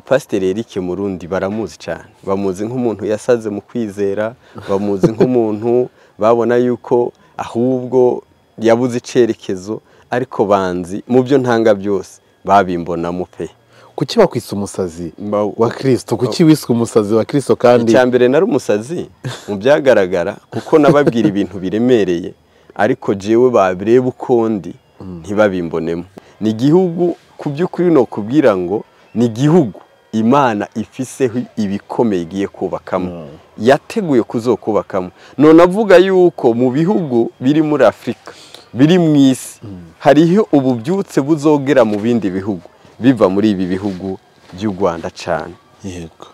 Pasiteri Eric Murundi baramuzi cyane, bamuzi nk'umuntu yasaze mu kwizera, bamuzi nk'umuntu babona yuko ahubwo yabuze icerekezo, ariko banzi mu byo ntanga byose babimbonamo pe. Kuki bakwise umusazi wa Kristo? Kuki wiswe umusazi wa Kristo? Kandi icyambere nari umusazi mu byagaragara kuko nababwira ibintu biremereye, ariko jewe babireba ukundi ntibabimbonemo. Ni igihugu ku by'ukuri no kubwira ngo ni igihugu Imana ifiseho ibikomeye igiye kubakamo, yateguye kuzokubakamo. None avuga yuko mu bihugu biri muri Afrika, biri mu isi, hariho ububyutse buzogera mu bindi bihugu biva muri ibi bihugu by'u Rwanda cyane. Yego.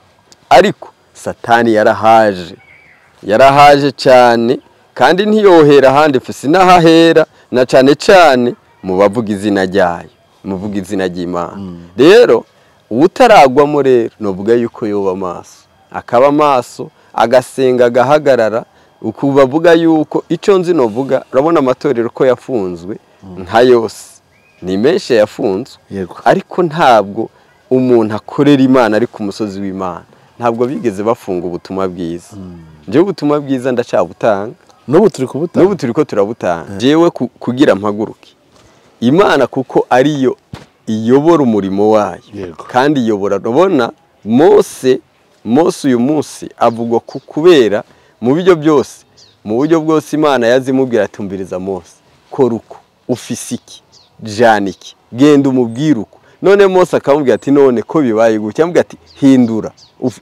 Ariko Satani yarahaje cyane, kandi ntiyohera ahandi fisi n'ahahera, na cyane cyane mu bavuga izina ryayo, muvuga izina ry'Imana. Rero utaragwamo rero novuga yuko yoba amaso, akaba amaso, agasenga, agahagarara, ukubavuga yuko icyo nzi novuga. Urabona amatorero ko yafunzwe nka yose, ni menshi yafunzwe, ariko ntabwo umuntu akorera Imana ari ku musozi w'Imana, ntabwo bigeze bafunga ubutumwa bwiza. Jewe ubutumwa bwiza ndacabutanga, n'ubu turi kubutanga, n'ubu turiko turabutanga. Jewe kugira mpaguruke Imana kuko ariyo iyobora umurimo wayo, kandi iyobora. Urabona Mose uyu munsi avugwa kubera mu buryo byose, mu buryo bwose Imana yazimubwira atumbiriza Mose, kora uko, ufise iki, jana iki, genda umubwire uko. None Mose akamubwira ati none ko bibaye gutya, amubwira ati hindura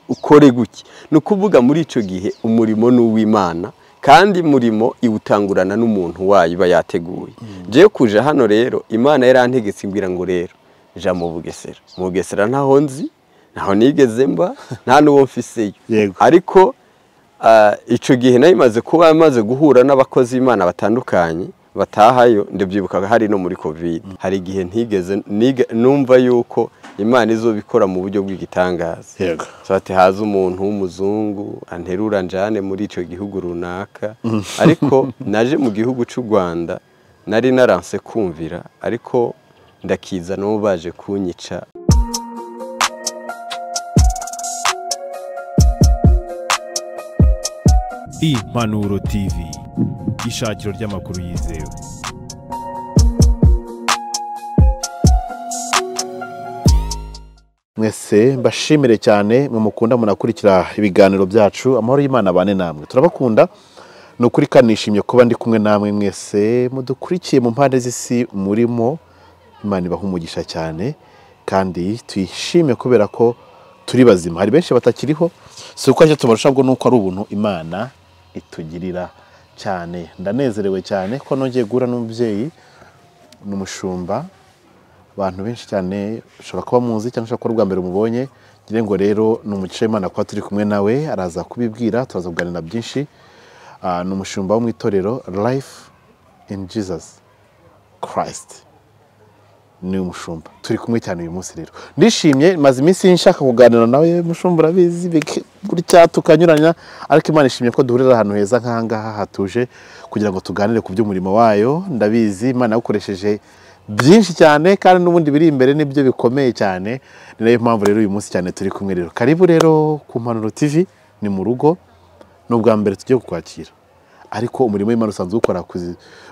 ukore gutya. Ni ukuvuga muri icyo gihe umurimo ni uw'Imana, kandi murimo iwutangurana n'umuntu wayo iba yateguye. Jewe kuje hano rero Imana yarantegetse imbwira ngo rero ja mu Bugesera. Mu Bugesera ntaho nzi, ntaho nigeze mba, nta n'uwo mfiseyo. Ariko icyo gihe nayo imaze kuba amaze guhura n'abakozi b'Imana batandukanye batahayo, ndabyibuka hari no muri Covid. Hari igihe ntigeze numva yuko Imana izobikora mu buryo bw'igitangaza. Ati haza umuntu w'umuzungu anterura njane muri icyo gihugu runaka, ariko naje mu gihugu cy'u Rwanda nari naranse kumvira, ariko ndakiza no baje kunyica. Impanuro TV, ishakiro ry'amakuru yizewe. Mwese mbashimire cyane mwe mukunda munakurikira ibiganiro byacu. Amahoro y'Imana bane namwe, turabakunda. Nukuri kanishimye kuba ndi kumwe namwe mwese mudukurikiye mu mpande z'isi murimo. Imana ibaha umugisha cyane, kandi twishime kubera ko turi bazima. Hari benshi batakiriho, si uko tubarusha, bwo nuko ari ubuntu Imana itugirira cyane. Ndanezerewe cyane ko nongeye guhura n'umubyeyi n'umushumba. Abantu benshi cyane ushobora kuba muzi cyangwa ushobora kuba ubwa mbere mubonye, ngire ngo rero ni umugisha w'Imana kuba turi kumwe nawe. Araza kubibwira, turaza kuganira byinshi. Ni umushumba wo mu itorero Life in Jesus Christ. Ni umushumba turi kumwe cyane uyu munsi. Rero ndishimye, maze iminsi nshaka kuganira nawe mushumba, urabizi gutya tukanyuranya, ariko Imana ishimye ko duhurira ahantu heza nk'ahangaha hatuje kugira ngo tuganire ku by'umurimo wayo. Ndabizi Imana yagukoresheje byinshi cyane, kandi n'ubundi biri imbere nibyo bikomeye cyane. Ni nayo mpamvu rero uyu munsi cyane turi kumwe. Rero karibu rero ku Mpanuro TV, ni mu rugo. N'ubwa mbere tugiye kukwakira, ariko umurimo w'Imana usanzwe ukora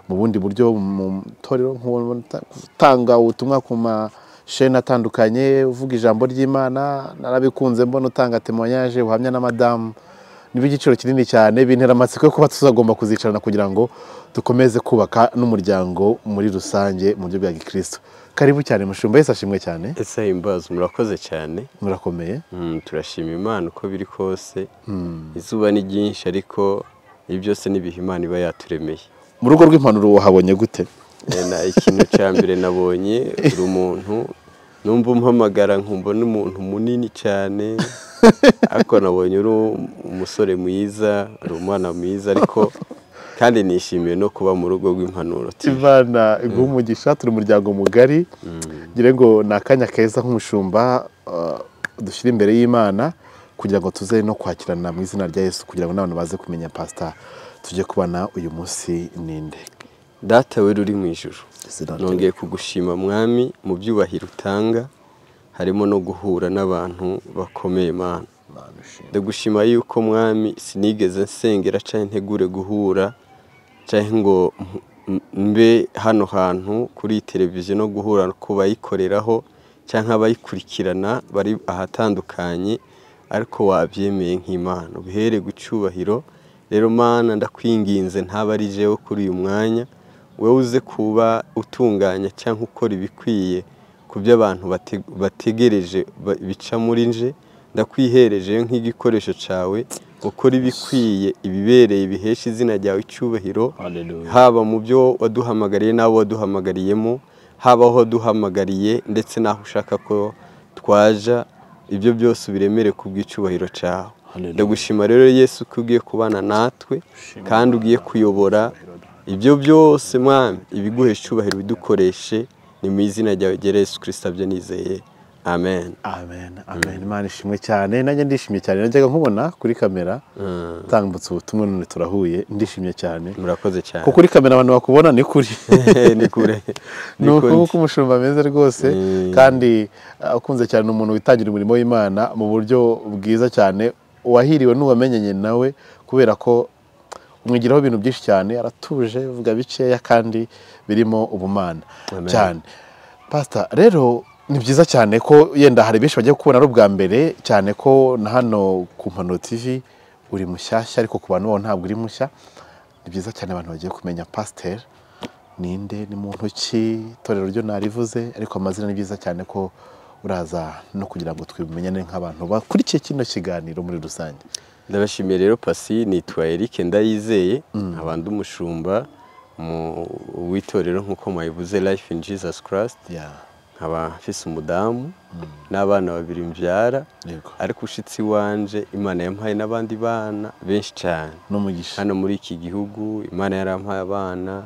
mu bundi buryo mu torero, gutanga ubutumwa ku masheni atandukanye, uvuga ijambo ry'Imana. Narabikunze mbona utanga témoignage, uhamya na madamu. Nibi igiciro kinini cyane, bintera amatsiko yo kuba tuzagomba kuzicarana kugira ngo dukomeze kubaka n'umuryango muri rusange mu buryo bwa Gikristo. Karibu cyane mushumba, Yesu ashimwe cyane. Ese imbazo, murakoze cyane. Murakomeye. Turashima Imana uko biri kose. Izuba ni ryinshi, ariko ibi byose nibiha Imana iba yaturemeye. Mu rugo rw'Impanuro wahabonye gute? Ikintu cya mbere nabonye uri umuntu numva umpamagara nkumva n'umuntu munini cyane, ariko nabonye uri umusore mwiza, uri umwana mwiza, ariko kandi nishimiye no kuba mu rugo rw'Impanuro. Imana iguha umugisha, turi umuryango mugari. Ngire ngo ni akanya keza nk'umushumba dushyira imbere y'Imana kugira ngo tuze no kwakirana mu izina rya Yesu, kugira ngo n'abantu baze kumenya pastor tujye kubana uyu munsi ninde. Data we uri mu ijuru, nongeye kugushima mwami mu byubahiro utanga, harimo no guhura n'abantu bakomeye Mana. Ndagushima yuko mwami sinigeze nsengera cyangwa ntegure guhura cyangwa ngo mbe hano hantu kuri televiziyo no guhura ku bayikoreraho cyangwa abayikurikirana bari ahatandukanye, ariko wabyemeye nk'Imana ubihere gucyubahiro. Rero Mana ndakwinginze ntaba ari jewe kuri uyu mwanya, wewe uze kuba utunganya cyangwa ukora ibikwiye ku byo abantu bategereje bica muri nje. Ndakwihereje nk'igikoresho cyawe ukora ibikwiye ibibereye bihesha izina ryawe icyubahiro, haba mu byo waduhamagariye n'abo waduhamagariyemo, haba aho waduhamagariye ndetse n'aho ushaka ko twaja, ibyo byose ubiremere ku bw'icyubahiro cyawe. Ndagushima rero Yesu ko ugiye kubana natwe kandi ugiye kuyobora ibyo byose mwami, ibiguhesha icyubahiro bidukoreshe, ni mu izina ryawe Yesu Kristo byo nizeye. Amen. Amen. Amen. Imana ishimwe cyane. Nanjye ndishimye cyane. Najyaga nkubona kuri kamera tambutse ubutumwa none turahuye, ndishimye cyane. Murakoze cyane. Kuko kuri kamera abantu bakubona ni kuri. Ni kure. Nuko umushumba ameze rwose kandi ukunze cyane umuntu witangira umurimo w'Imana mu buryo bwiza cyane. Wahiriwe n'uwamenyanye nawe kubera ko umwigiraho ibintu byinshi cyane, aratuje uvuga bikeya kandi birimo ubumana cyane. Pastor, rero ni byiza cyane ko yenda hari benshi bagiye kubona ari ubwa mbere, cyane ko na hano ku Impanuro TV uri mushyashya, ariko ku bantu bo ntabwo uri mushya. Ni byiza cyane abantu bagiye kumenya Pastor ninde, ni muntu ki, itorero ryo narivuze, ariko amazina ni byiza cyane ko uraza no kugira ngo twimenyane nk'abantu bakurikiye kino kiganiro muri rusange. Ndabashimiye rero Pasi, nitwa Eric Ndayizeye, abandi umushumba mu witorero nkuko mwabivuze Life in Jesus Christ. Nkaba mfise umudamu n'abana babiri mbyara, ariko ushitsi wanje Imana yampaye n'abandi bana benshi cyane n'umugisha hano muri iki gihugu. Imana yarampaye abana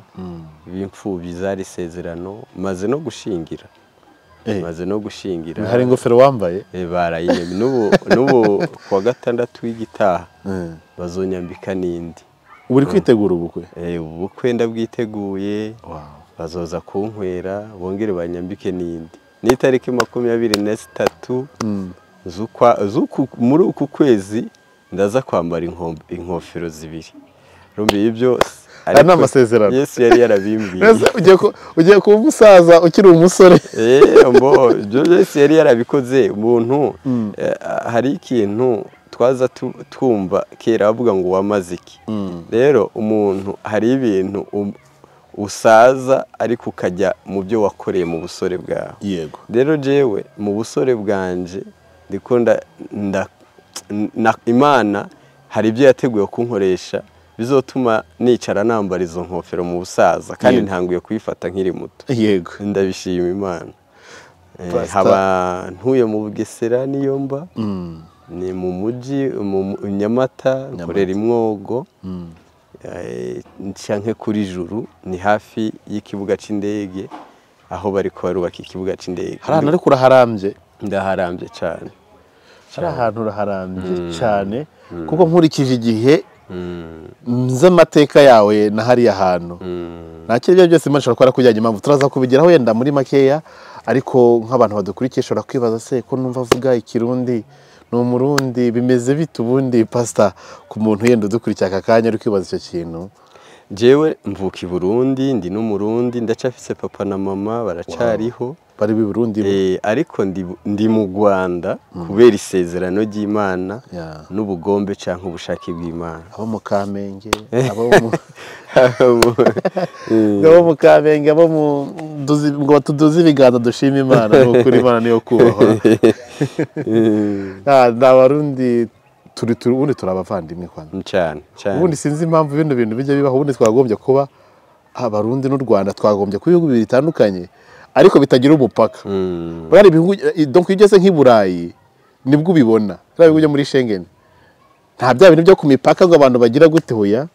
b'imfubyi zari isezerano, maze no gushingira. Maze no gushingira. Hari ingofero wambaye? Barayinye. N'ubu kuwa gatandatu w'igitaha bazonyambika n'indi. Uri kwitegura ubukwe? Ubukwe ndabwiteguye. Bazoza kunkwera bongere banyambike n'indi. Ni itariki 23 muri uku kwezi ndaza kwambara inkofero zibiri. Rumbi ibyo ari n'amasezerano Yesu yari yarabimbwiye. Ugiye kuba umusaza ukiri umusore. Mbo Yesu yari yarabikoze. Umuntu hari ikintu twaza twumva kera bavuga ngo wamaze iki. Rero umuntu hari ibintu usaza ariko ukajya mu byo wakoreye mu busore bwawe. Yego. Rero jewe mu busore bwanje ndikunda Imana hari ibyo yateguye kunkoresha bizotuma nicara nambara izo nkofero mu busaza kandi ntanguye kuyifata nkiri muto. Yego. Ndabishima Imana. Haba ntuye mu Bugesera niyo mba. Ni mu muji mu Nyamata, nkorera Imwogo. Ncyanke kuri Juru, ni hafi y'ikibuga c'indege aho bari ko barubaka ikibuga c'indege. Harana ariko uraharambye? Ndaharambye cyane. Hari ahantu uraharambye cyane kuko nkurikije igihe nz'amateka yawe na hariya hantu. Nakiri byo byose Imana ishobora kuba kujyanye impamvu turaza kubigeraho yenda muri makeya, ariko nk'abantu badukurikiye shobora kwibaza se ko numva avuga ikirundi ni umurundi bimeze bite ubundi Pastor ku muntu yenda udukurikiye aka kanya ari kwibaza icyo kintu? Jewe mvuka i Burundi, ndi n'umurundi, ndacafise papa na mama baracariho. Bari bi Burundi? Ariko ndi mu Rwanda kubera isezerano ry'Imana n'ubugombe canke ubushake bw'Imana. Abo mu Kamenge, abo mu Kamenge, abo mu ngo tuduze ibiganza dushima Imana, no kuri Imana niyo kubahwa. N'abarundi ubundi turabavandimwe kwanza cyane. Ubundi sinzi impamvu bino bintu bijya bibaho. Ubundi twagombye kuba abarundi n'u Rwanda, twagombye kuba ibihugu bibiri bitandukanye ariko bitagira umupaka. Bari ibihugu donc ugeze nk'Iburayi nibwo ubibona. Bari ujya muri Schengen nta bya bintu byo ku mipaka ngo abantu bagira gute hoya.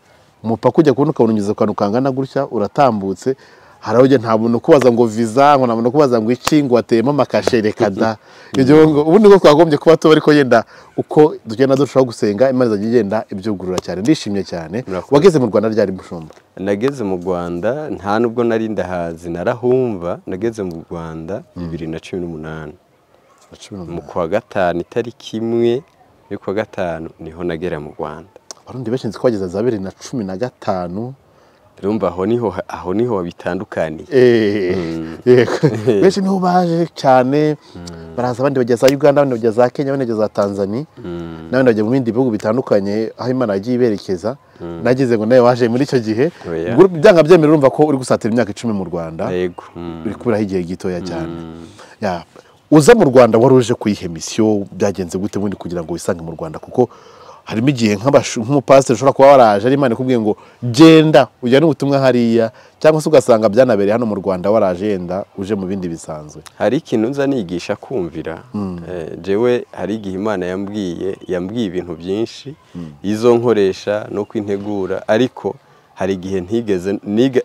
Umupaka ujya kubona ukabona kantu kangana gutya uratambutse. Harawuje nta muntu kubaza ngo visa, ngo namuntu kubaza ngo iki, ngo ateyemo amakashereka da. Ibyo ngo ubundi ngo twagombye kuba tuba ariko yenda uko tugenda dushaka gusenga Imana izagenda ibyugurura cyane. Ndishimye cyane. Wageze mu Rwanda ryari mushumba? Nageze mu Rwanda nta nubwo nari ndahazi, narahumva. Nageze mu Rwanda 2018. mu kwa gatanu itariki imwe y'ukwa gatanu niho nagera mu Rwanda. Abarundi benshi nzi ko bageze za 2015. Urumva aho niho bitandukaniye. Benshi niho baje cyane, baraza abandi bageza Uganda, abandi bageza Kenya, abandi bageza Tanzania, n'abandi bajya mu bindi bihugu bitandukanye aho Imana yagiye iberekeza. Nagize ngo nawe waje muri icyo gihe, byanga byemera urumva ko uri gusatira imyaka 10 mu Rwanda. Yego. Uri kubiraho igihe gitoya cyane. Uza mu Rwanda waruje kuyihe mission, byagenze gute muri kugira ngo wisange mu Rwanda? Kuko harimo igihe nk'umupasiteri ushobora kuba waraje ari Imana ikubwiye ngo genda ujyane ubutumwa hariya, cyangwa se ugasanga byanabereye hano mu Rwanda waraje yenda uje mu bindi bisanzwe. Hari ikintu nza nigisha kumvira. Jewe hari igihe Imana yambwiye ibintu byinshi izo nkoresha no kwintegura, ariko hari igihe ntigeze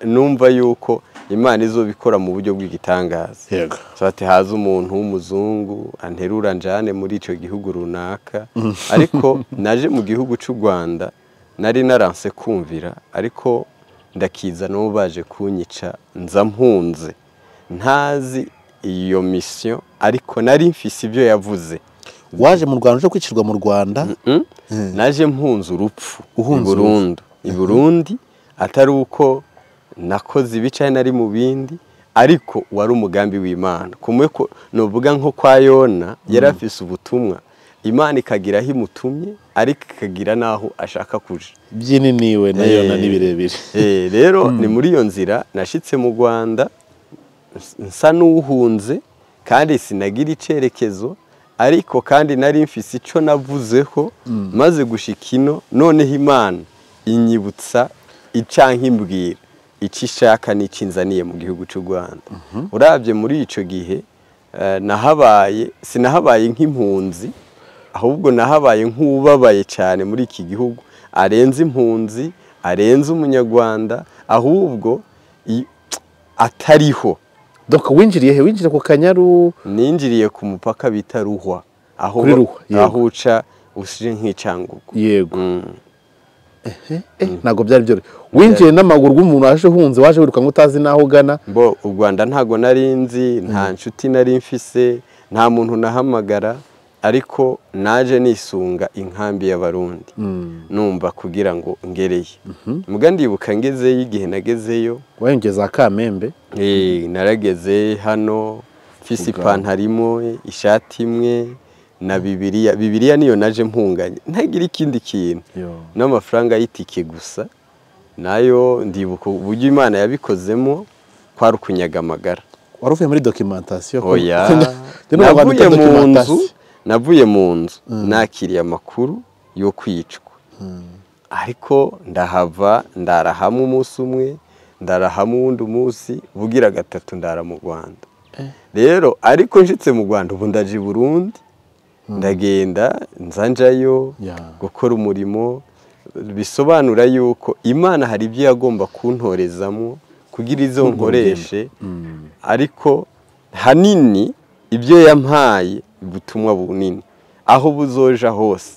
numva yuko Imana izobikora mu buryo bw'igitangaza. Yego. Ati haza umuntu w'umuzungu anterura njane muri ico gihugu runaka, ariko naje mu gihugu cy'u Rwanda nari naranse kumvira, ariko ndakiza no baje kunyica nza mpunze ntazi iyo mission, ariko nari mfise ibyo yavuze. Waje mu Rwanda uje kwicirwa mu Rwanda? Naje mpunze urupfu i Burundi, atari uko nakoze ibicaye nari mu bindi, ariko wari umugambi w'Imana. Kumwe ko novuga nko kwa Yona yarafise ubutumwa, Imana ikagira aho imutumye, ariko ikagira naho ashaka kuja. Byininiwe na Yona nibirebire. Rero ni muri iyo nzira nashitse mu Rwanda nsa n'uhunze, kandi sinagira icerekezo, ariko kandi nari mfise ico navuzeho maze gushikino. Noneho Imana inyibutsa icanka imbwira ici shaka n'icinzaniye mu gihugu cy'u Rwanda. Uravye muri ico gihe sinahabaye nk'impunzi, ahubwo nahabaye nk'ubabaye cyane muri iki gihugu, arenze impunzi, arenze umunyarwanda, ahubwo atariho. Donc winjiriye he? Winjire ku Kanyaru? Ninjiriye ku mupaka bita Ruhwa, aho uca ushije nk'Icyangugu. Yego. Ntago byari byo. Winjiye n'amaguru rw'umuntu aje hunze, waje wiruka ngutazi naho gana? Bo u Rwanda ntago narinzi, nta nshuti nari mfise, nta muntu nahamagara, ariko naje nisunga inkambi y'Abarundi. Numva kugira ngo ngereye. Muga ndibuka ngezeyo igihe nagezeyo. Wengeza Kamembe? Narageze hano mfise ipantaro imwe, ishati imwe na Bibiliya niyo naje mpunganye, ntagira ikindi kintu n'amafaranga y'itike gusa. Nayo ndibuka uburyo Imana yabikozemo kwari ukunyaga amagara. Waruvuye muri documentation? Oya, navuye mu nzu nakiriye amakuru yo kwicwa, ariko ndahava ndarahamwe umunsi umwe, ndarahamwe uwundi munsi, bugira gatatu ndara mu Rwanda. Rero ariko nshitse mu Rwanda ubu ndaje i Burundi, ndagenda nzanjayo gukora umurimo. Bisobanura yuko Imana hari ibyo yagomba kuntorezamo kugira izo nkoreshe, ariko hanini ibyo yampaye ubutumwa bunini, aho buzoja hose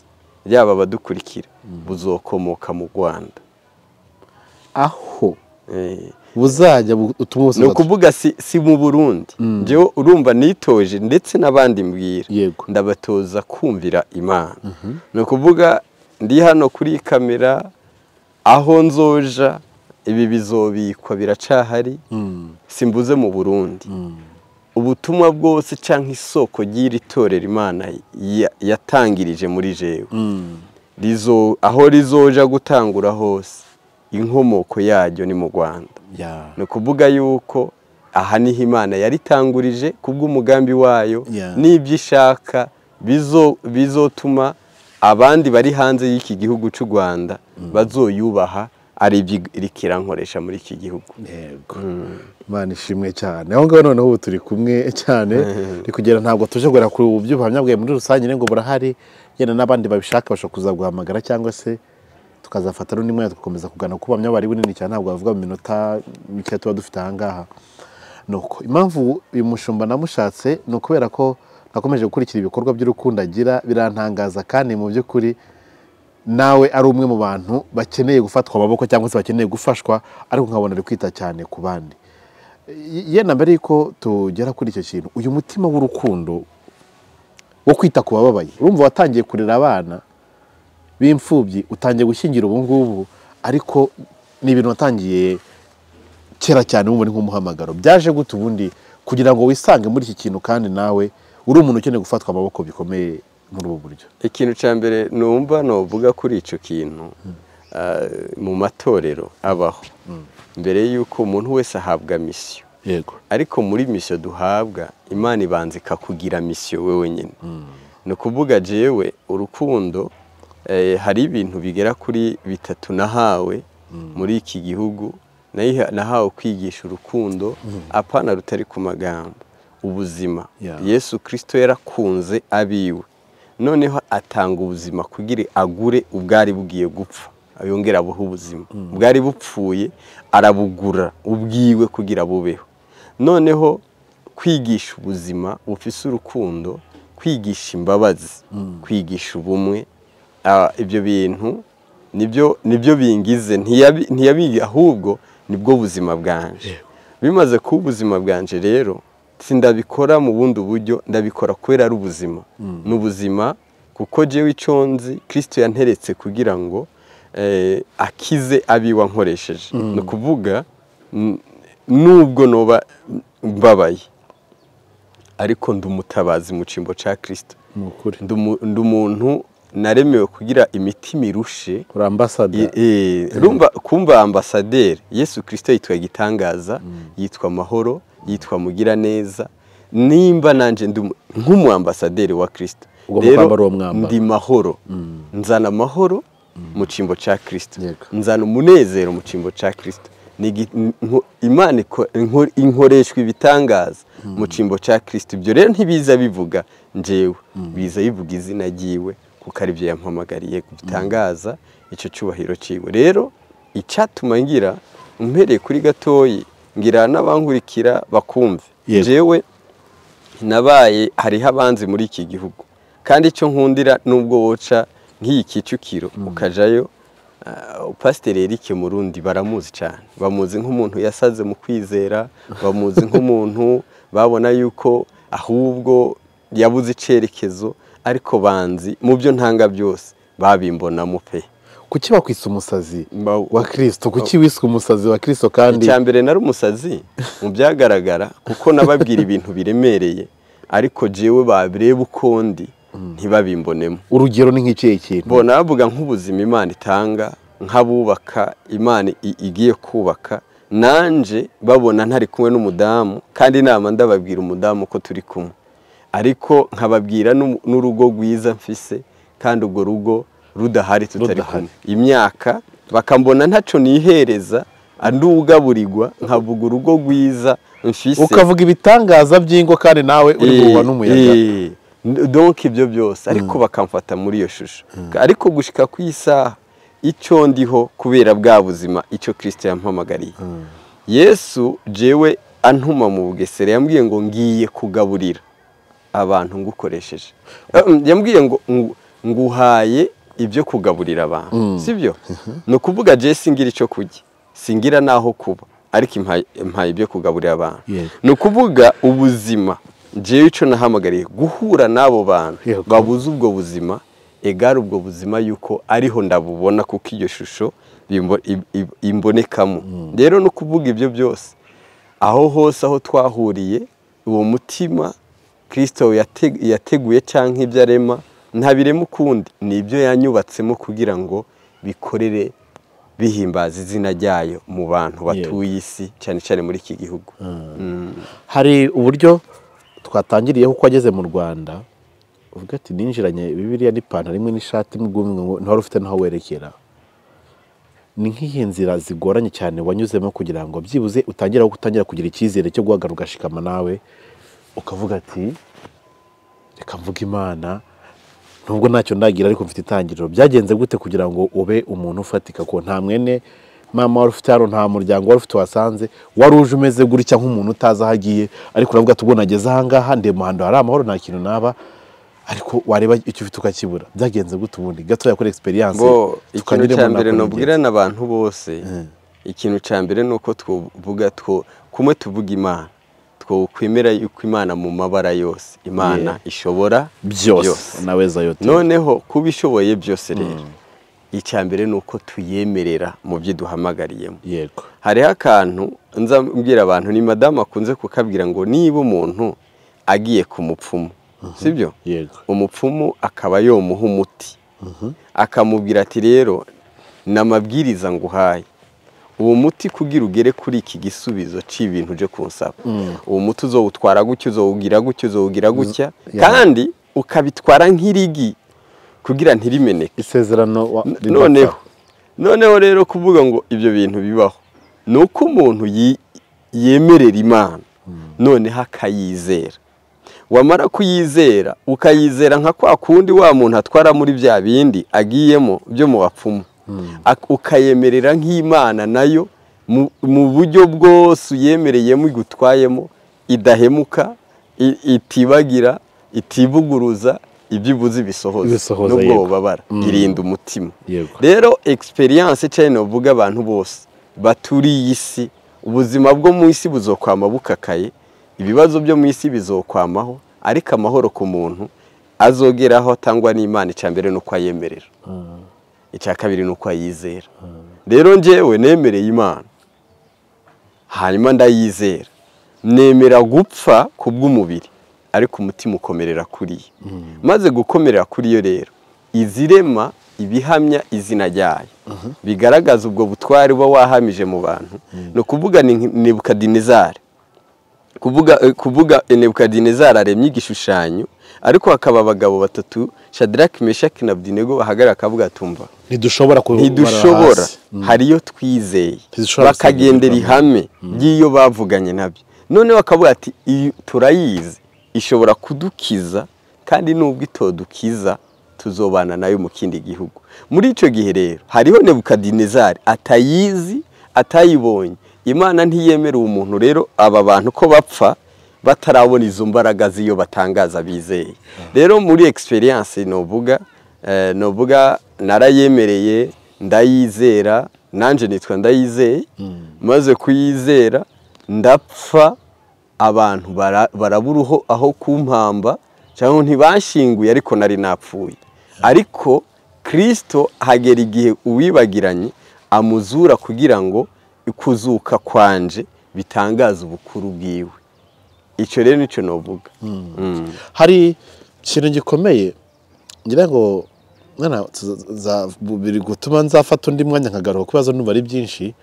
yaba abadukurikira buzokomoka mu Rwanda. Aho buzajya utumwa bose, no kuvuga si mu Burundi. Jewe urumva nitoje, ndetse n'abandi mbwira ndabatoza kumvira Imana. No kuvuga ndi hano kuri kamera, aho nzoja ibi bizobikwa biracahari, simbuze mu Burundi. Ubutumwa bwose canke isoko ry'iri torero Imana yatangirije muri jewe, aho rizoja gutangura hose inkomoko yaryo ni mu Rwanda. No kuvuga yuko aha niho Imana yaritangurije kubw'umugambi wayo, n'ibyo ishaka bizotuma abandi bari hanze y'iki gihugu cy'u Rwanda bazoyubaha, ari ibyo nkoresha muri iki gihugu. Yego. Imana ishimwe cyane. Aho ngaho noneho ubu turi kumwe cyane, kugera ntabwo tuje gura ku byo buhamya bwawe muri rusange, ngo burahari yenda n'abandi babishaka bashobora kuza guhamagara, cyangwa se tukazafata n'undi mwanya tugakomeza kugana ku buhamya bari bunini cyane, ntabwo bavuga mu minota mike tuba dufite aha ngaha. Nuko impamvu uyu mushumba namushatse ni ukubera ko nakomeje gukurikira ibikorwa by'urukundo agira, birantangaza, kandi mu by'ukuri nawe ari umwe mu bantu bakeneye gufatwa amaboko cyangwa se bakeneye gufashwa, ariko nkabona ari kwita cyane ku bandi. Yenda mbere yuko tugera kuri icyo kintu, uyu mutima w'urukundo wo kwita ku bababaye. Urumva watangiye kurera abana b'imfubyi, utangiye gushyingira ubu ngubu, ariko ni ibintu watangiye kera cyane wumva ni nk'umuhamagaro. Byaje gute ubundi kugira ngo wisange muri iki kintu kandi nawe uri umuntu ukeneye gufatwa amaboko bikomeye muri ubu buryo? Ikintu cya mbere numva novuga kuri icyo kintu, mu matorero abaho mbere y'uko umuntu wese ahabwa misiyo. Yego. Ariko muri misiyo duhabwa, Imana ibanza ikakugira misiyo wewe nyine. Ni ukuvuga jewe urukundo, hari ibintu bigera kuri 3 nahawe muri iki gihugu. Nahawe kwigisha urukundo, apana rutari ku magambo, ubuzima. Yesu Kristo yarakunze abiwe, noneho atanga ubuzima kugira agure ubwari bugiye gupfa, ayongera abuha ubuzima. Ubwari bupfuye arabugura ubwiwe kugira bubeho. Noneho kwigisha ubuzima bufise urukundo, kwigisha imbabazi, kwigisha ubumwe, ibyo bintu nibyo bingize. Ntiyabiga ahubwo nibwo buzima bwanje. Bimaze kuba ubuzima bwanje rero, sindabikora mu bundi buryo, ndabikora kubera ari ubuzima. N'ubuzima kuko jewe iconzi Kristo yanteretse kugira ngo akize abiwa nkoresheje. No kuvuga nubwo noba mbabaye, ariko ndumutabazi mu cimbo ca Kristo. Ndumuntu naremewe kugira imitima irushe. Uri ambassadeur. Rumba kumba ambassadeur. Yesu Kristo yitwa igitangaza, yitwa amahoro, yitwa mugira neza. Nimba nanje nk'umu ambassadeur wa Kristo, rero ndi mahoro. Nzana amahoro mu cimbo ca Kristo, nzana umunezero mu cimbo ca Kristo. Imana inkoreshwa ibitangaza mu cimbo ca Kristo. Ibyo rero ntibiza bivuga njewe, biza bivuga izina ryiwe, kuko ari byo yampamagariye kubitangaza icyo cyubahiro ciwe. Rero icyatuma ngira umpereye kuri gatoyi, ngira n'abankurikira bakumve. Jewe nabaye hariho abanzi muri iki gihugu, kandi icyo nkundira nubwo woca nk'iyi Kicukiro ukajayo, Pastor Eric Murundi baramuzi cyane. Bamuzi nk'umuntu yasaze mu kwizera, bamuzi nk'umuntu babona yuko ahubwo yabuze icerekezo, ariko banzi mu byo ntanga byose babimbonamo pe. Kuki bakwisa umusazi wa Kristo? Kuki wiswe umusazi wa Kristo? Kandi icyambere nari umusazi mu byagaragara, kuko nababwira ibintu biremereye, ariko jewe babireba ukondi ntibabimbonemo. Urugero ni nk'ikihe kintu? Bona bavuga nk'ubuzima Imana itanga, nk'abubaka Imana igiye kubaka, nanje babona ntari kumwe n'umudamu, kandi inama ndababwira umudamu ko turi kumwe, ariko nkababwira n'urugo rwiza mfise, kandi urwo rugo rudahari tutari kumwe. Imyaka bakambona ntaco nihereza, andugaburirwa, nkavuga urugo rwiza mfise, ukavuga ibitangaza by'ingo kandi nawe uri guhwa n'umuyaga. Donc ibyo byose, ariko bakamfata muri iyo shusho. Ariko gushika ku isaha icyo ndiho kubera bwa buzima icyo Kristo yampamagariye. Yesu jewe antuma mu Bugesera, yambwiye ngo ngiye kugaburira abantu ngukoresheje. Yambwiye ngo nguhaye ibyo kugaburira abantu, sibyo? No kuvuga je singira icyo kurya, singira naho kuba, ariko impaye ibyo kugaburira abantu. No kuvuga ubuzima jewe ico nahamagariye guhura nabo bantu babuze ubwo buzima, egara ubwo buzima yuko ariho ndabubona, kuko iyo shusho imbonekamo. Rero no kuvuga ibyo byose, aho hose aho twahuriye, uwo mutima Kristo yateguye cyangwa ibyo arema ntabirema ukundi, nibyo yanyubatsemo kugira ngo bikorere bihimbaza izina ryayo mu bantu batuye isi, cyane cyane muri iki gihugu. Hari uburyo twatangiriyeho uko ageze mu Rwanda, uvuga ati ninjiranye Bibiliya n'ipantaro imwe n'ishati imwe, ngo ntwari ufite naho werekera. Ni nk'iyi nzira zigoranye cyane wanyuzemo kugira ngo byibuze utangira kugira icyizere cyo guhagarara ugashikama nawe ukavuga ati reka mvuga Imana nubwo ntacyo ndagira, ariko mfite itangiriro. Byagenze gute kugira ngo ube umuntu ufatika, ko nta mwene mama wari ufite hano, nta muryango wari ufite wasanze, wari uje umeze gutya nk'umuntu utazi aho agiye, ariko uravuga ati ubwo nageze aha ngaha ndi mu hando hari amahoro, nta kintu naba, ariko wareba icyo ufite ukakibura. Byagenze gute ubundi gato yakora experience? Ikintu cya mbere nobwira n'abantu bose, ikintu cya mbere nuko twovuga kumwe tuvuga Imana, twokwemera yuko Imana mu mabara yose Imana ishobora byose naweza yote. Noneho kuba ishoboye byose rero icyambere nuko tuyemerera mu byo duhamagariyemo. Yego. Hariho akantu nza mbwira abantu, ni madame akunze kukabwira ngo niba umuntu agiye ku mupfumu, sibyo? Yego. Umupfumu akaba yomuha umuti, akamubwira ati rero namabwiriza nguhaye, uwo muti kugira ugere kuri iki gisubizo c'ibintu uje kunsaba, uwo muti uzowutwara gutyo, uzowugira gutyo, uzowugira gutya, kandi ukabitwara nk'irigi kugira ntirimeneke. Isezerano noneho rero kuvuga ngo ibyo bintu bibaho nuko umuntu yemerera Imana, noneho akayizera. Wamara kuyizera ukayizera nka kwa kundi wa muntu atwara muri bya bindi agiyemo byo mu bapfumu, ukayemerera nk'Imana nayo mu buryo bwose uyemereyemo igutwayemo, idahemuka, itibagira, itibuguruza, ibyibuzi bisohoza nubwo bubabara, irinda umutima. Rero experience cyane uvuga abantu bose baturiye isi, ubuzima bwo mu isi buzokwama bukakaye, ibibazo byo mu isi bizokwamaho, ariko amahoro ku muntu azogeraho atangwa n'Imana. Icyambere nuko ayemerera, icya kabiri nuko ayizera. Rero njyewe nemereye Imana, hanyuma ndayizera, nemera gupfa kubw'umubiri, ariko umutima ukomerera kuri yo. Maze gukomerera kuri yo rero, izirema ibihamya izina ryayo, bigaragaza ubwo butwari uba wahamije mu bantu. No kuvuga ni Nebukadinezari, kuvuga Nebukadinezari aremye igishushanyo, ariko hakaba abagabo batatu, Shadraki, Meshaki na Abedinego, bahagarara kavuga tumva ntidushobora, hariyo twizeye, bakagendera ihame ry'iyo bavuganye nabyo. None bakavuga ati turayizi, ishobora kudukiza, kandi nubwo itodukiza tuzobana nayo mu kindi gihugu. Muri ico gihe rero hariho Nebukadinezari atayizi, atayibonye. Imana ntiyemera umuntu rero aba bantu ko bapfa batarabona izo mbaraga ziyo batangaza bizeye. Rero muri experience novuga narayemereye, ndayizera, nanje nitwa ndayizeye. Maze kuyizera ndapfa, abantu baraburuho aho kumpamba, cyangwa ntibashinguye, ariko nari napfuye. Ariko Kristo hagera igihe uwibagiranye amuzura kugira ngo ikuzuka kwanje bitangaza ubukuru bwiwe. Icyo rero nico novuga. Hari ikintu gikomeye ngira ngo mwana biri gutuma nzafata undi mwanya nkagaruka kubazo numva ari byinshi.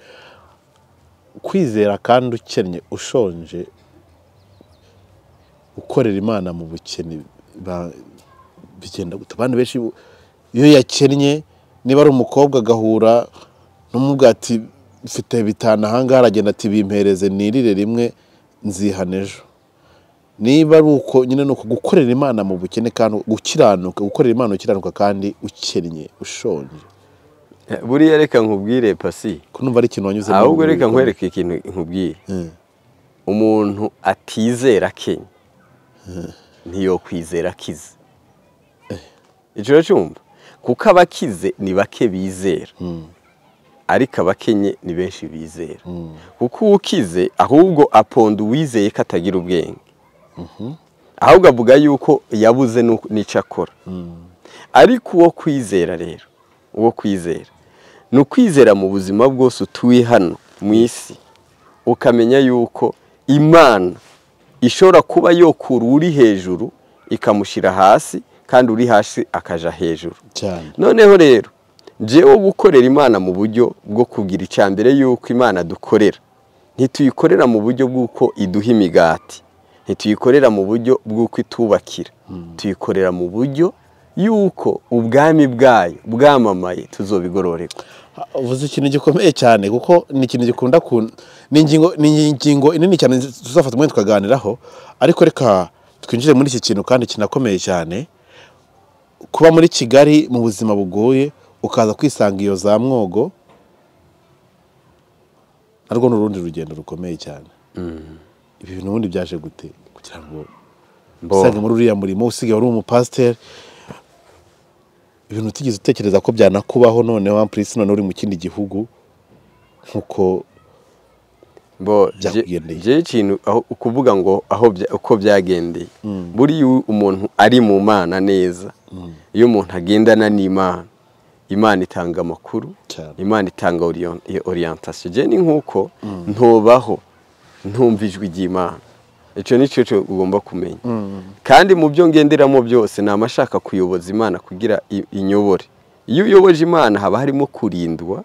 Kwizera kandi ukennye, ushonje, ukorera Imana mu bukene bigenda gute? Abantu benshi iyo yakennye, niba ari umukobwa agahura n'umubwa ati mfite bitana hanga, aragenda ati bimpereze nirire rimwe nzihana ejo. Niba ari uko nyine nuko gukorera Imana mu bukene kandi gukiranuka, gukorera Imana ukiranuka kandi ukennye, ushonje. Buriya reka nkubwire Pasi, ko numva ari ikintu wanyuze, ahubwo reka nkwereke ikintu nkubwire. Umuntu atizera akennye ntiyo kwizera akize. Icyo cyumva, kuko abakize ni bake bizera, ariko abakenye ni benshi bizera. Kuko ukize ahubwo aponda uwizeye ko atagira ubwenge, ahubwo avuga yuko yabuze n'icyo akora. Ariko uwo kwizera rero, uwo kwizera ni ukwizera mu buzima bwose utuye hano mu isi, ukamenya yuko Imana ishobora kuba yokura uri hejuru ikamushyira hasi, kandi uri hasi akaja hejuru cyane. Noneho rero jewe gukorera Imana mu buryo bwo kugira icyambere yuko Imana dukorera, ntituyikorera mu buryo bw'uko iduha imigati, ntituyikorera mu buryo bw'uko itubakira, tuyikorera mu buryo yuko ubwami bwayo bwamamaye tuzobigororerwa. Uvuze ikintu gikomeye cyane, kuko ni ikintu gikunda ni ingingo inini cyane tuzafata umwanya tukaganiraho. Ariko reka twinjire muri iki kintu kandi kinakomeye cyane. Kuba muri Kigali mu buzima bugoye, ukaza kwisanga iyo za Mwogo, narwo n'urundi rugendo rukomeye cyane. Ibi bintu ubundi byaje gute kugira ngo usange muri uriya murimo, usigaye uri umupasiteri, ibintu utigeze utekereza ko byanakubaho, noneho ampurisi none uri mu kindi gihugu nkuko byakugendeye ikintu ukuvuga ngo uko byagendeye buri umuntu ari mu Mana neza iyo umuntu agendana n'Imana Imana itanga amakuru Imana itanga orientation je ni nkuko ntobaho ntumva ijwi ry'Imana icyo nicyo cyo ugomba kumenya kandi mu byo ngenderamo byose namashaka kuyoboza Imana kugira inyobore iyo uyoboje Imana haba harimo kurindwa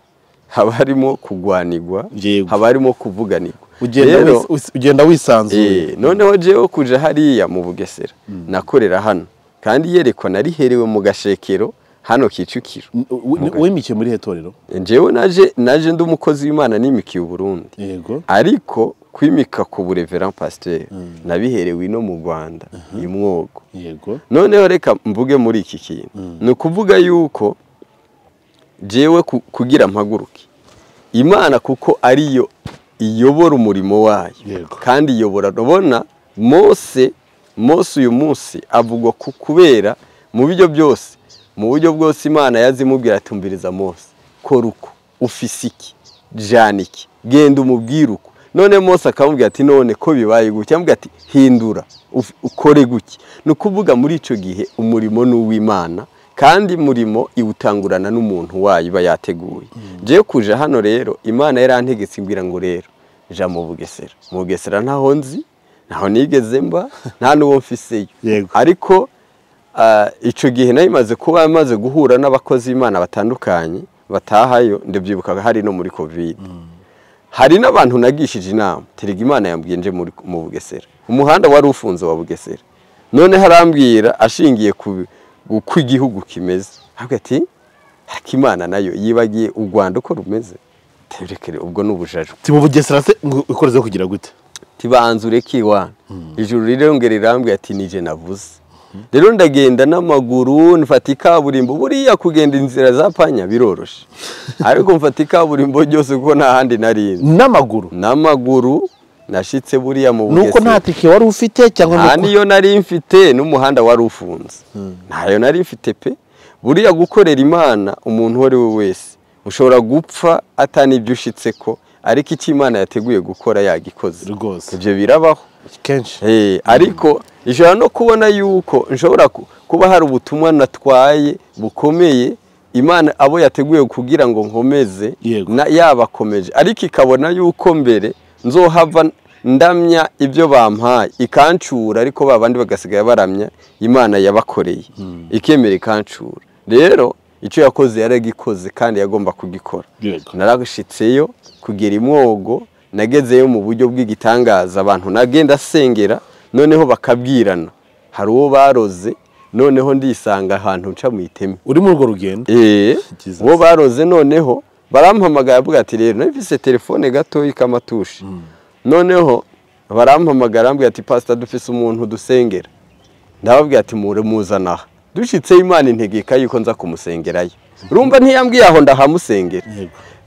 haba harimo kugwanirwa haba harimo kuvuganirwa ugenda wisanzuye noneho jewe kuja hariya mu Bugesera nakorera hano kandi yerekwa nariherewe mu Gashekero hano Kicukiro wimikiye muri hetorero jewe naje ndi umukozi w'Imana nimikiye Burundi yego ariko kwimika ku bureverend pasteur nabiherewe ino mu Rwanda imwogo yego noneho reka mvuge muri iki kintu no kuvuga yuko jewe kugira mpaguruke Imana kuko ariyo iyobora umurimo wayo kandi iyobora robona Mose uyu munsi avugwa kubera mu buryo bwose Imana yazimubwira atumbiriza Mose koruko ufisiki janiki genda umubwiruko none Mose akamubwira ati none ko bibaye gutya amubwira ati hindura ukore guki no kuvuga muri ico gihe umurimo n'uw'Imana kandi murimo iwutangurana n'umuntu wayo bayateguye je kuja hano rero Imana yarantegetse imbwira ngo rero ja mu Bugesera ntaho nzi naho nigeze mba nta nuwo mfiseyo ariko ico gihe nayimaze kuba amaze guhura n'abakozi b'Imana batandukanye batahayo ndebyibuka hari no muri covid hari n'abantu nagishije inama terega Imana yambwiye nje mu Bugesera umuhanda wari ufunze wa Bugesera none harambwira ashingiye ku igihugu kimeze havuga ati Imana nayo yibagiye u Rwanda uko rumeze terekere ubwo n'ubujajo ti mu Bugesera se ukoreze kugira gute tibanzure kiwana ijuru rirongera rirambwiye ati nije navuze rero ndagenda n'amaguru nfata ikaburimbo buriya kugenda inzira za panya biroroshe ariko mfata ikaburimbo byose kuko nta handi nari n'amaguru nashitse buriya mu Bugesera nuko nta tike wari ufite cyangwa niyo nari mfite n'umuhanda wari ufunze ntayo nari mfite pe buriya gukorera Imana umuntu wari we wese ushobora gupfa atani ibyo ushitse ko ariko icyo Imana yateguye gukora yagikoze ibyo birabaho kenshi ariko ijana no kubona yuko nshobora kuba hari ubutumwa natwaye bukomeye Imana abo yateguye kugira ngo nkomeze yabakomeje ariko ikabona yuko mbere nzohava ndamya ibyo bampaye ikancura ariko babandi bagasigaye baramya Imana yabakoreye ikemera ikancura rero icyo yakoze yaragikoze kandi yagomba kugikora narashitseyo kugira imwogo nagezeyo mu buryo bw'igitangaza abantu nagenda sengera noneho bakabwirana hari uwo baroze noneho ndisanga ahantu nca mu iteme uri mu rugo rugendo uwo baroze noneho barampamagara avuga ati rero nafise telefone gato y'ikamatushe noneho barampamagara ambwira ati pastor dufise umuntu dusengera ndababwira ati muzana dushitse Imana integeka yuko nza kumusengerayo urumva ntiyambwiye aho ndahamusengera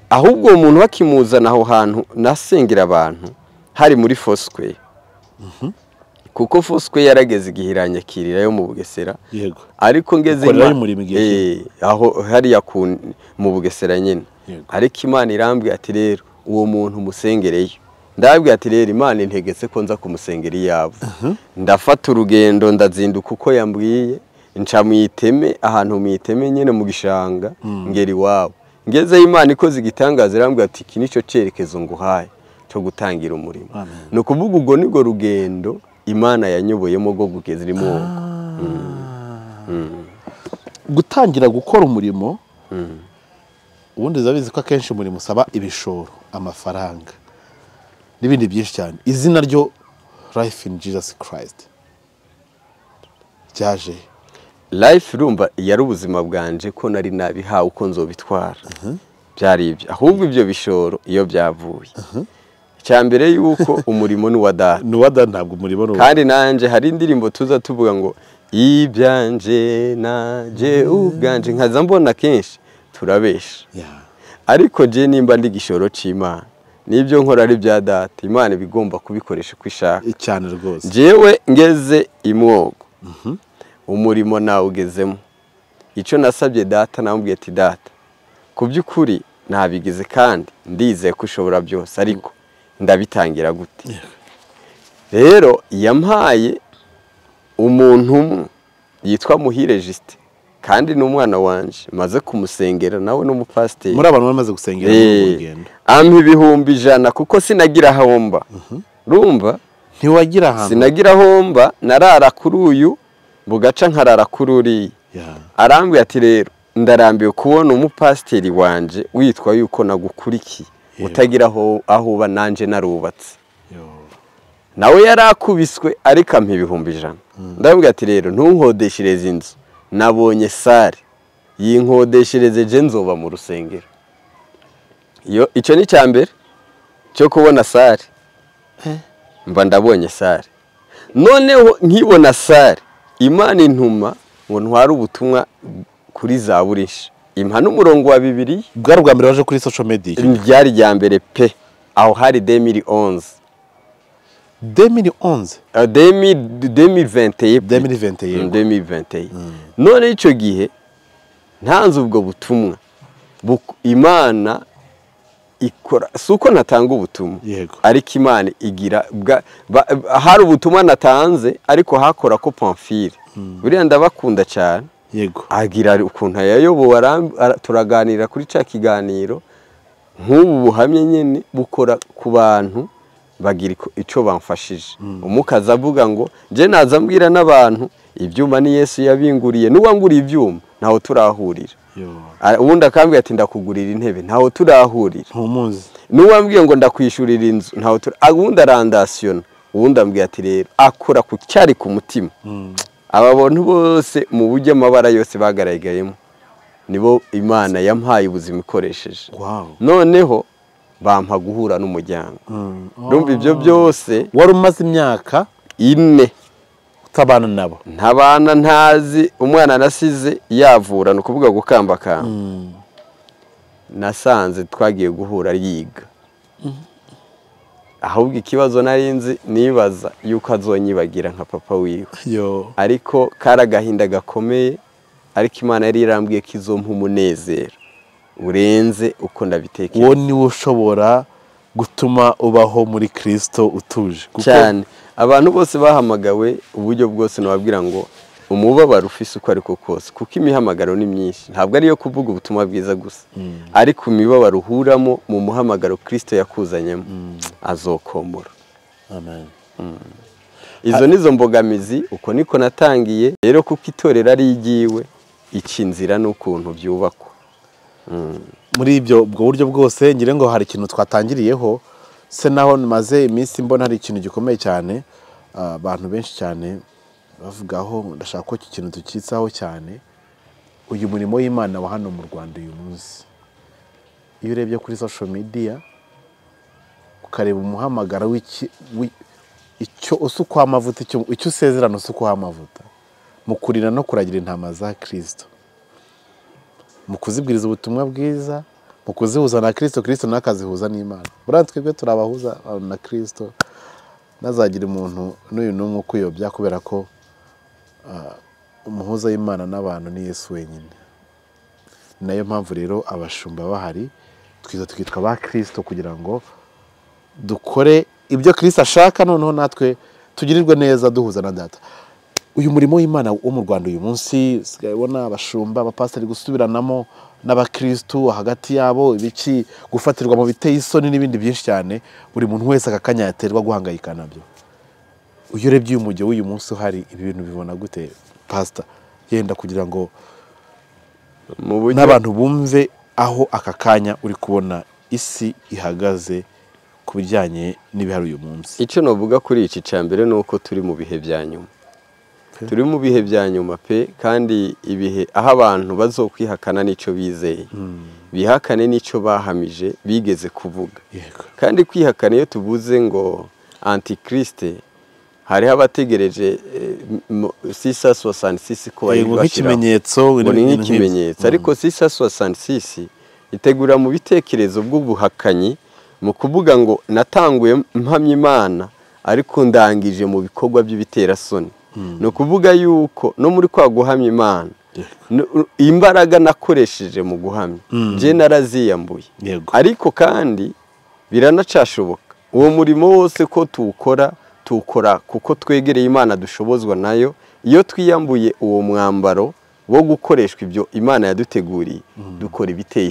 ahubwo uwo muntu bakimuzana aho hantu nasengera abantu hari muri Foursquare kuko Foursquare yarageze igihiranye kirira yo mu Bugesera ariko ngeze aho hari mu Bugesera nyine ariko Imana irambwiye ati rero uwo muntu musengereyo ndabwiye ati rero Imana integetse ko nza kumusengera iyabo ndafata urugendo ndazinduka uko yambwiye nca mu iteme ahantu mu iteme nyene mu gishanga ngeri wabo ngeze Imana ikoze igitangaza irambwiye ati iki nico cerekezo nguhaye cyo gutangira umurimo no kuvuga ubwo nigo rugendo Imana yanyoboyemo go gukeza irimo gutangira gukora umurimo ubundi zabizi ko akenshi umurimo usaba ibishoro amafaranga n'ibindi byinshi cyane izina ryo Life in Jesus Christ cyaje life rumba yari ubuzima bwanje ko nari nabihawe uko nzobitwara byari ibyo ahubwo ibyo bishoro iyo byavuye cyambere yuko umurimo ni wada ntabwo umurimo no kandi nanje hari indirimbo tuza tuvuga ngo ibyanje naje ubwanje nkaza mbona kenshi turabesha ariko je nimba ndi gishoro c'Imana nibyo nkora ari bya data Imana bigomba kubikoresha kwishaka cyane rwose jewe ngeze imwogo umurimo nawe ugezemo icyo nasabye data namubwiye ati data ku by'ukuri nabigize kandi ndizeye ko ushobora byose ariko ndabitangira gute. Rero yampaye umuntu yitwa Muhire Juste kandi n'umwana wanje maze kumusengera nawe n'umupasiteri muri abantu bamaze gusengera mu rugendo ampa 100 kuko sinagira homba. Rumva ntiwagira hamwe sinagira homba, narara kuri uyu bugaca nkarara kuri uri. Arambwiye ati rero ndarambiwe kubona umupasiteri wanje witwa yuko nagukurikiye utagira aho uba nanje narubatse. Nawe yarakubiswe ariko ampa 100. Ndambwiye ati rero ntunkodeshereze inzu, nabonye sare yinkodeshereze je nzoba mu rusengero. Icyo ni cyambere cyo kubona sare. Mba ndabonye sare. Noneho nkibona sare, Imana intuma ngo ntware ubutumwa kuri Zaburisha. Impa n'umurongo wa Bibiliya. Bwari bwa mbere waje kuri social media. Ryari rya mbere pe. Aho hari 2011. 2021. None icyo gihe ntanze ubwo butumwa. Imana ikora suko natanga ubutumwa. Ariko Imana igira hari ubutumwa natanze ariko hakora ko Pamphile. Buriya ndabakunda cyane. Agira ukuntu yayobowe turaganira kuri ca kiganiro nk'ubu buhamye nyene bukora ku bantu bagira ico bamfashije. Umukaza avuga ngo je naza mbwira n'abantu ibyuma ni Yesu yabinguriye, n'uwanguriye ibyuma ntaho turahurira. Ubundi akambwira ati ndakugurira intebe ntaho turahurira. Ntumuzi. N'uwambwiye ngo ndakwishurira inzu ntaho ubundi arandasiona. Ubundi ambwiye ati rero akora ku cyari ku mutima. Aba bantu bose mu buryo amabara yose bagaragayemo nibo Imana yampaye ubuzima ikoresheje. Noneho bampa guhura n'umuryango. Ndumva ibyo byose wari umaze imyaka 4 utabana nabo. Ntabana ntazi umwana nasize yavura no kuvuga gukambakamba. Nasanze twagiye guhura yiga. Ahubwo ikibazo narinzi nibaza yuko azonyibagira nka papa wiwe. Ariko karagahinda gakomeye, ariko Imana yari irambwiye ko izompa umunezero urenze uko ndabitekereza. Wo ni ushobora gutuma ubaho muri Kristo utuje cyane. Abantu bose bahamagawe uburyo bwose nababwira ngo umubabaro ufise uko ariko kose, kuko imihamagaro ni myinshi, ntabwo ari yo kuvuga ubutumwa bwiza gusa. Ariko imibabaro uhuramo mu muhamagaro Kristo yakuzanyemo azokomora. Amen. Izo nizo mbogamizi uko niko natangiye rero, kuko itorera ari igiwe icinzira n'ukuntu byubakwa. Muri ibyo ubwo buryo bwose ngire ngo hari ikintu twatangiriyeho se naho maze iminsi mbona hari ikintu gikomeye cyane, abantu benshi cyane bavugaho. Ndashaka ko iki kintu tukitsaho cyane, uyu murimo w'Imana wa hano mu Rwanda uyu munsi. Iyo urebye kuri social media ukareba umuhamagaro icyo usukwa amavuta, icyo usezerano usukwa amavuta mu kurira no kuragira intama za Kristo, mu kuzibwiriza ubutumwa bwiza, mu kuzihuza na Kristo, Kristo nakazihuza n'Imana. Buriya twebwe turabahuza na Kristo, nazagira umuntu n'uyu n'umwe kuyobya, kubera ko umuhuza w'Imana n'abantu ni Yesu wenyine. Nayo mpamvu rero abashumba bahari twiza tukitwa ba Kristo, kugira ngo dukore ibyo Kristo ashaka, noneho natwe tugirirwe neza duhuza na Data. Uyu murimo w'Imana wo mu Rwanda uyu munsi sigabona abashumba abapasiteri gusubiranamo n'abakristo hagati yabo, ibiki gufatirwa mu biteye isoni n'ibindi byinshi cyane, buri muntu wese akakanya yaterwa guhangayika nabyo. Uyu urebye uyu mujyo w'uyu munsi uhari, ibi bintu bibona gute pastor? Yenda kugira ngo n'abantu bumve aho aka kanya uri kubona isi ihagaze ku bijyanye n'ibihari uyu munsi. Icyo novuga kuri iki cyambere nuko turi mu bihe bya nyuma. Turi mu bihe bya nyuma pe, kandi ibihe aho abantu bazokwihakana n'icyo bizeye, bihakane n'icyo bahamije bigeze kuvuga. Kandi kwihakana iyo tuvuze ngo antikriste, hariho abategereje 666 ko nk'ikimenyetso, ariko 666 itegura mu bitekerezo bw'ubuhakanyi, mu kuvuga ngo natanguye mpamya Imana ariko ndangije mu bikorwa by'ibiterasoni. No kuvuga yuko no muri kwa guhamya Imana imbaraga nakoresheje mu guhamya je naraziyambuye, ariko kandi biranacashoboka uwo murimo wose ko tuwukora kuko twegereye Imana dushobozwa nayo. Iyo twiyambuye uwo mwambaro wo gukoreshwa ibyo Imana yaduteguriye, dukora ibiteye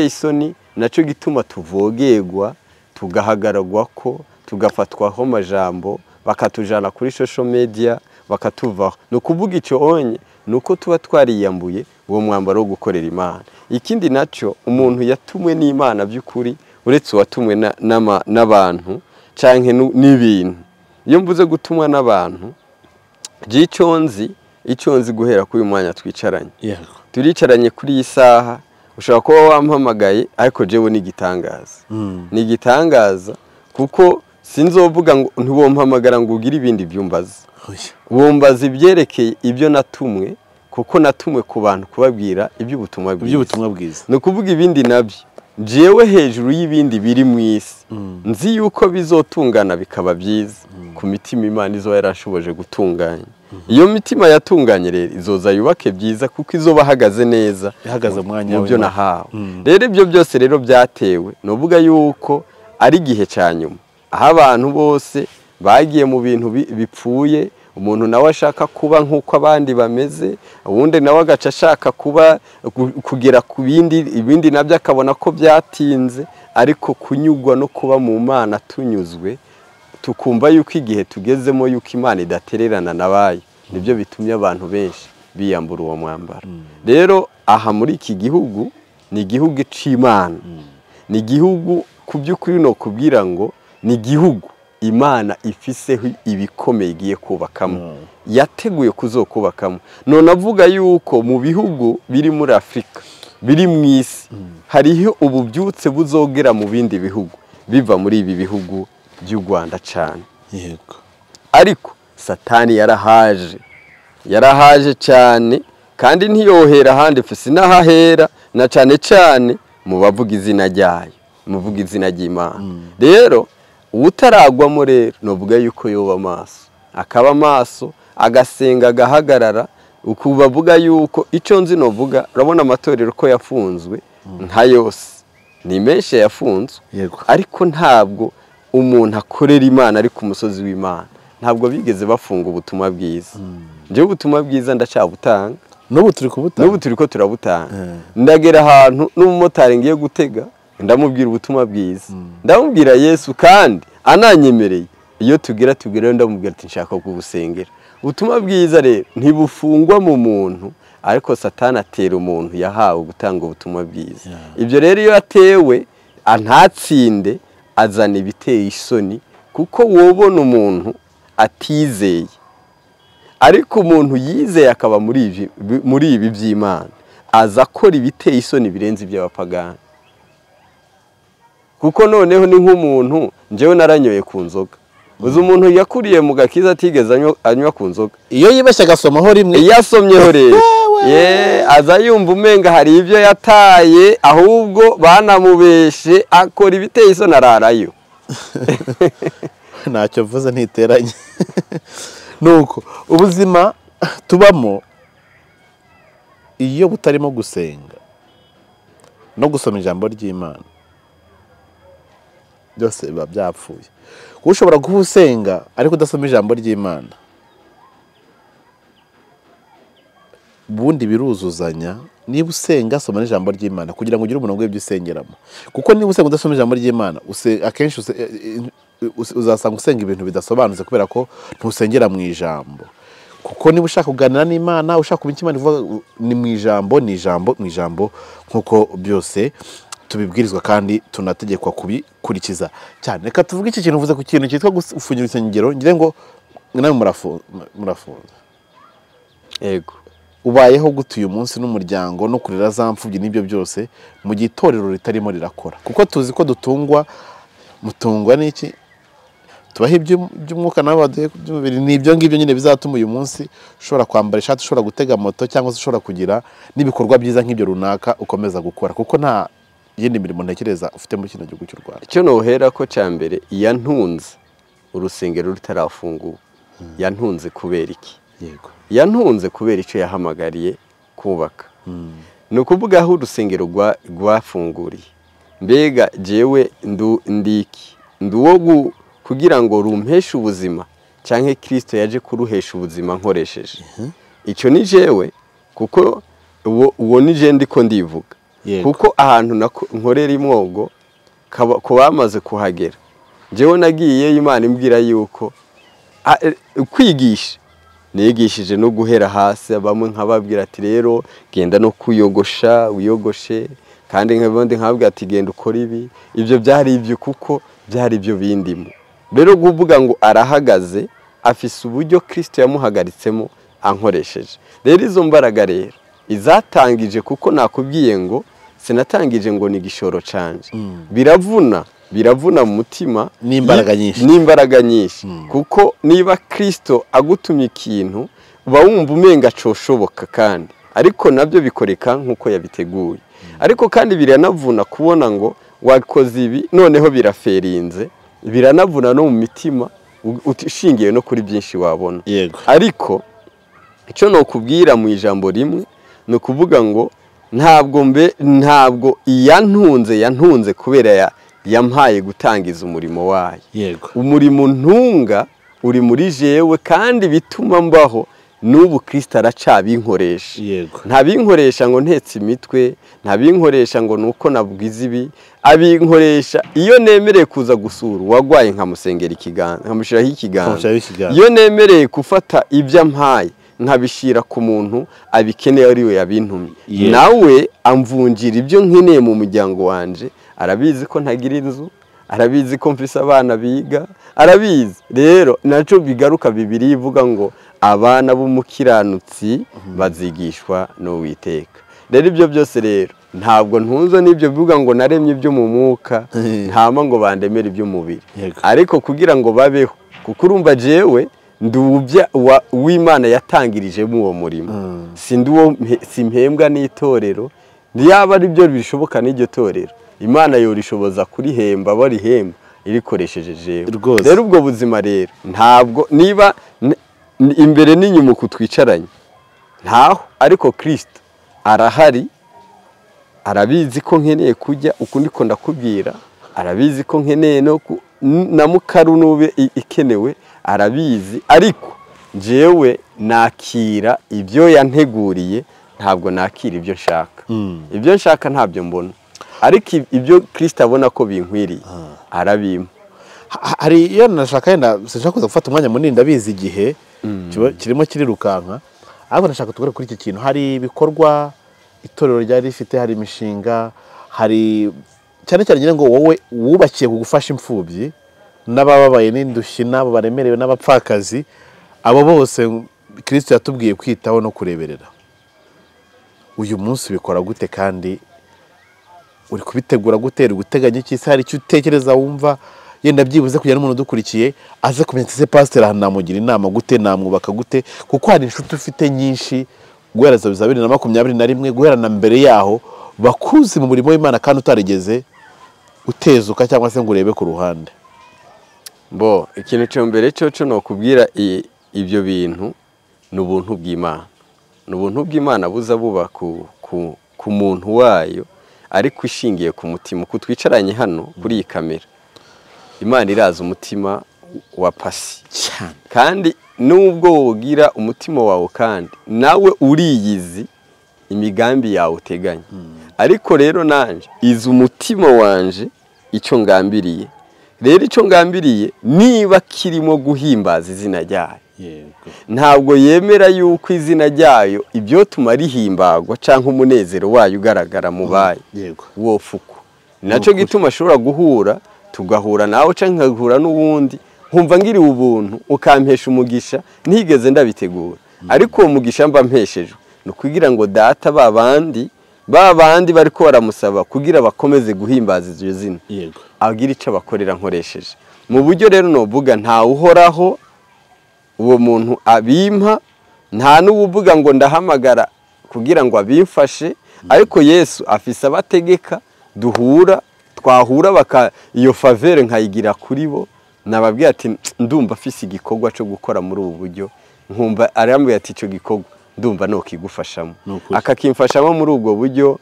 isoni, nacyo gituma tuvogerwa, tugahagaragwa ko, tugafatwaho amajambo, bakatujana kuri social media, bakatuvaho. No kuvuga icyo onye nuko tuba twariyambuye uwo mwambaro wo gukorera Imana. Ikindi nacyo, umuntu yatumwe n'Imana by'ukuri, uretse uwatumwe n'abantu canke n'ibintu. Iyo mvuze gutumwa n'abantu, icyo nzi guhera kuri uyu mwanya twicaranye, turicaranye kuri iyi saha, ushobora kuba wampamagaye ariko jewe ni igitangaza kuko sinzovuga ngo ntiwompamagara ngo ugire ibindi byumbaza, wumbaza ibyerekeye ibyo natumwe, kuko natumwe ku bantu kubabwira iby'ubutumwa bwiza. Ni ukuvuga ibindi nabyo jewe hejuru y'ibindi biri mu isi, nzi yuko bizotungana bikaba byiza ku mitima Imana izo yarashoboje gutunganya. Iyo mitima yatunganye rero izoza yubake byiza kuko izoba hagaze neza, ihagaze mwanya mu byo nahawe. Rero ibyo byose rero byatewe novuga yuko ari gihe cyanyuma, aho abantu bose bagiye mu bintu bipfuye. Umuntu nawe ashaka kuba nk'uko abandi bameze, ubundi nawe agaca ashaka kugera ku ibindi nabyo akabona ko byatinze, ariko kunyugwa no kuba mu Mana tunyuzwe, tukumva yuko igihe tugezemo yuko Imana idatererana nabaye, nibyo bitumye abantu benshi biyambura uwo mwambaro. Rero aha muri iki gihugu ni igihugu c'Imana, ni igihugu ku by'ukuri no kubwira ngo ni igihugu Imana ifiseho ibikomeye igiye kubakamo, yateguye kuzokubakamo. None avuga yuko mu bihugu biri muri Afrika, biri mu isi, hariho ububyutse buzogera mu bindi bihugu biva muri ibi bihugu by'u Rwanda cyane. Ariko Satani yarahaje cyane, kandi ntiyohera ahandi sinahahera, na cyane mu bavuga izina ryayo, muvuga izina ry'Imana. Rero utaragwamo rero novuga yuko yoba amaso, akaba amaso, agasenga, agahagarara, ukubavuga yuko icyo nzi novuga. Urabona amatorero ko yafunzwe nka yose, ni menshi yafunzwe, ariko ntabwo umuntu akorera Imana ari ku musozi w'Imana, ntabwo bigeze bafunga ubutumwa bwiza. Njye ubutumwa bwiza ndacyabutanga, n'ubu turi ko turabutanga. Ndagera ahantu n'umumotari ngiye gutega, ndamubwira ubutumwa bwiza, ndamubwira Yesu, kandi ananyemereye. Iyo tugera ndamubwira ati nshaka kugusengera. Ubutumwa bwiza rero ntibufungwa mu muntu, ariko Satani atera umuntu yahawe gutanga ubutumwa bwiza. Ibyo rero iyo atewe antatsinde, azana ibiteye isoni, kuko wobona umuntu atizeye, ariko umuntu yizeye akaba muri ibi by'Imana, aza akora ibiteye isoni birenze iby'abapagani. Kuko noneho ni nk'umuntu, njyewe naranyoye ku nzoga. Uzi umuntu yakuriye mu gakiza atigeze anywa ku nzoga, iyo yibeshye agasomaho rimwe, iyo asomyeho rero aza yumva umenga hari ibyo yataye, ahubwo banamubeshe, akora ibiteye isoni ararayo. Ntacyo mvuze ntiteranye. Nuko ubuzima tubamo iyo butarimo gusenga no gusoma ijambo ry'Imana, byose biba byapfuye. Kuko ushobora kuba usenga ariko udasoma ijambo ry'Imana, ubundi biruzuzanya. Niba usenga, soma n'ijambo ry'Imana kugira ngo ugire umurongo w'ibyo usengeramo. Kuko niba usenga udasoma ijambo ry'Imana, akenshi uzasanga usenga ibintu bidasobanutse, kubera ko ntusengera mu ijambo. Kuko niba ushaka kuganira n'Imana, ushaka kumenya Imana ivuga, ni mu ijambo, nk'uko byose tubibwirizwa kandi tunategekwa kubikurikiza cyane. Reka tuvuge iki kintu uvuze ku kintu cyitwa gufungira insengero, ngire ngo nawe murafunze. Yego. Ubayeho gute uyu munsi n'umuryango no kurera za mfubyi n'ibyo byose mu gihe itorero ritarimo rirakora? Kuko tuzi ko mutungwa n'iki? Tubaho iby'umwuka n'abaduhe by'umubiri, ni ibyo ngibyo nyine bizatuma uyu munsi ushobora kwambara ishati, ushobora gutega moto, cyangwa se ushobora kugira n'ibikorwa byiza nk'ibyo runaka ukomeza gukora, kuko nta yindi mirimo ntekereza ufite muri kino gihugu cy'u Rwanda. Icyo nohera ko cya mbere, yantunze urusengero rutarafunguka, yantunze kubera iki? Yego. Yantunze kubera icyo yahamagariye kubaka. Ni ukuvuga aho urusengero rwafunguriye, mbega jewe ndiki nduwo kugira ngo rumpeshe ubuzima cyangwa Kristo yaje kuruhesha ubuzima nkoresheje. Icyo ni jewe kuko uwo ni je ndiko ndivuga. Kuko ahantu nkorera imwogo ko bamaze kuhagera, jewe nagiye Imana imbwira yuko kwigisha nigishije no guhera hasi, bamwe nkababwira ati rero genda no kuyogosha uyogoshe, kandi nkabandi nkababwira ati genda ukora ibi. Ibyo byari ibyo kuko byari ibyo bindimo. Rero kuvuga ngo arahagaze afise uburyo Kristo yamuhagaritsemo ankoresheje. Rero izo mbaraga rero izatangije, kuko nakubwiye ngo sinatangije ngo ni gishoro canje. Biravuna mu mutima n'imbaraga nyinshi. Kuko niba Kristo agutumye ikintu uba wumva umenga coshoboka, kandi ariko nabyo bikoreka nkuko yabiteguye. Ariko kandi biranavuna kubona ngo wakoze ibi noneho biraferinze, biranavuna no mu mitima ushingiye no kuri byinshi wabona. Ariko icyo no kubwira mu ijambo rimwe no kuvuga ngo ntabwo yantunze kubera yampaye gutangiza umurimo wayo. Umurimo ntunga uri muri jewe, kandi bituma mbaho n'ubu Kristo aracabinkoresha. Ntabinkoresha ngo ntetse imitwe, ntabinkoresha ngo nuko nabwiza ibi, abinkoresha iyo nemereye kuza gusura wagwaye nkamusengera ikiganza, nkamushiraho ikiganza. Iyo nemereye gufata ibyo ampaye nkabishira ku muntu abikeneye ari we yabintumye, nawe amvunjira ibyo nkeneye mu muryango wanje. Arabizi ko ntagira inzu, arabizi ko mfise abana biga, arabizi. Rero naco bigaruka Bibiliya ivuga ngo abana b'umukiranutsi bazigishwa n'Uwiteka. Rero ibyo byose rero ntabwo ntunzo n'ibyo bivuga ngo naremye ibyo mu mwuka ntama ngo bandemere ibyo mubiri, ariko kugira ngo babeho. Kuko urumva jewe ndubya w'Imana yatangirijemo uwo murimo, simpembwa n'itorero. Yaba ari byo bishoboka n'iryo torero, Imana yorishoboza kurihemba barihemba irikoresheje jewe. Rero ubwo buzima rero ntabwo niba imbere n'inyuma kutwicaranye ntaho, ariko Kristo arahari. Arabizi ko nkeneye kujya ukundi ko ndakubwira, arabizi ko nkeneye no na mukaru nube ikenewe, arabizi. Ariko jewe nakira ibyo yanteguriye, ntabwo nakira ibyo nshaka. Ibyo nshaka ntabyo mbona, ariko ibyo Kristo abona ko binkwiriye arabimpa. Hari iyo nashaka yenda sinshaka kuza gufata umwanya munini, ndabizi igihe kirimo kirirukanka, ahubwo nashaka tugore kuri iki kintu. Hari ibikorwa itorero ryari rifite, hari imishinga, hari cyane cyane ngira ngo wowe wubakiye kugufasha imfubyi n'abababaye n'indushyi n'abo baremerewe n'abapfakazi, abo bose Kristo yatubwiye kwitaho no kureberera. Uyu munsi bikora gute, kandi uri kubitegura gute, guteganya iki? Hari icyo utekereza wumva yenda byibuze kugira n'umuntu udukurikiye aze kumenya ese pastor namugira inama gute, namwubaka gute? Kuko hari inshuti ufite nyinshi guhera 2021 guhera na mbere yaho bakuzi mu murimo w'Imana, kandi utarigeze utezuka cyangwa se ngo urebe ku ruhande. Ikintu cyo mbere cyo no kubwira ibyo bintu n'ubuntu bw'Imana. N'ubuntu bw'Imana buza buba ku muntu wayo, ariko ishingiye ku mutima. Kutwicaranye hano kuri iyi kamera, Imana iraza umutima wa Pasi cyane, kandi nubwo wogira umutima wawe kandi nawe uriyizi imigambi yawe uteganya. Ariko rero nanje izi umutima wanje icyo ngambiriye. Rero icyo ngambiriye niba kirimo guhimbaza izina ryayo, ntabwo yemera yuko izina ryayo ibyo tumarihimbagwa canke umunezero wayo ugaragara mu baye wofuko. Naco gituma ashobora guhura, tugahura nawe canke nkagahura n'uwundi, nkumva ngiri ubuntu ukampesha umugisha ntigeze ndabitegura. Ariko uwo mugisha mba mpeshejwe no kugira ngo data babandi bariko baramusaba kugira bakomeze guhimbaza iryo zina, agira ico bakorera nkoresheje mu buryo. Rero novuga nta uhoraho uwo muntu abimpa, nta n'uvuga ngo ndahamagara kugira ngo abimfashe. Ariko Yesu afise abategeka duhura, twahura iyo favere nkayigira kuri bo. Nababwiye ati ndumva afise igikorwa cyo gukora muri ubu buryo, nkumva arambwiye ati ico gikorwa ndumva no kigufashamo, akakimfashamo muri ubwo buryo.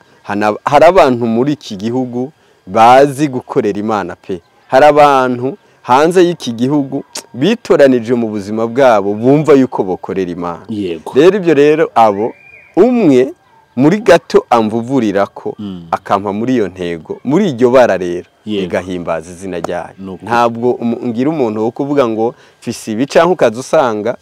Hari abantu muri iki gihugu bazi gukorera Imana pe, hari abantu hanze y'iki gihugu bitoranije mu buzima bwabo bumva yuko bokorera Imana. Rero ibyo rero abo umwe muri gato amvuvurira ko akampa muri iyo ntego muri iryo bara rero igahimbaza izina ryayo. Ntabwo ngira umuntu wo kuvuga ngo fisi ibi canke ukaza usanga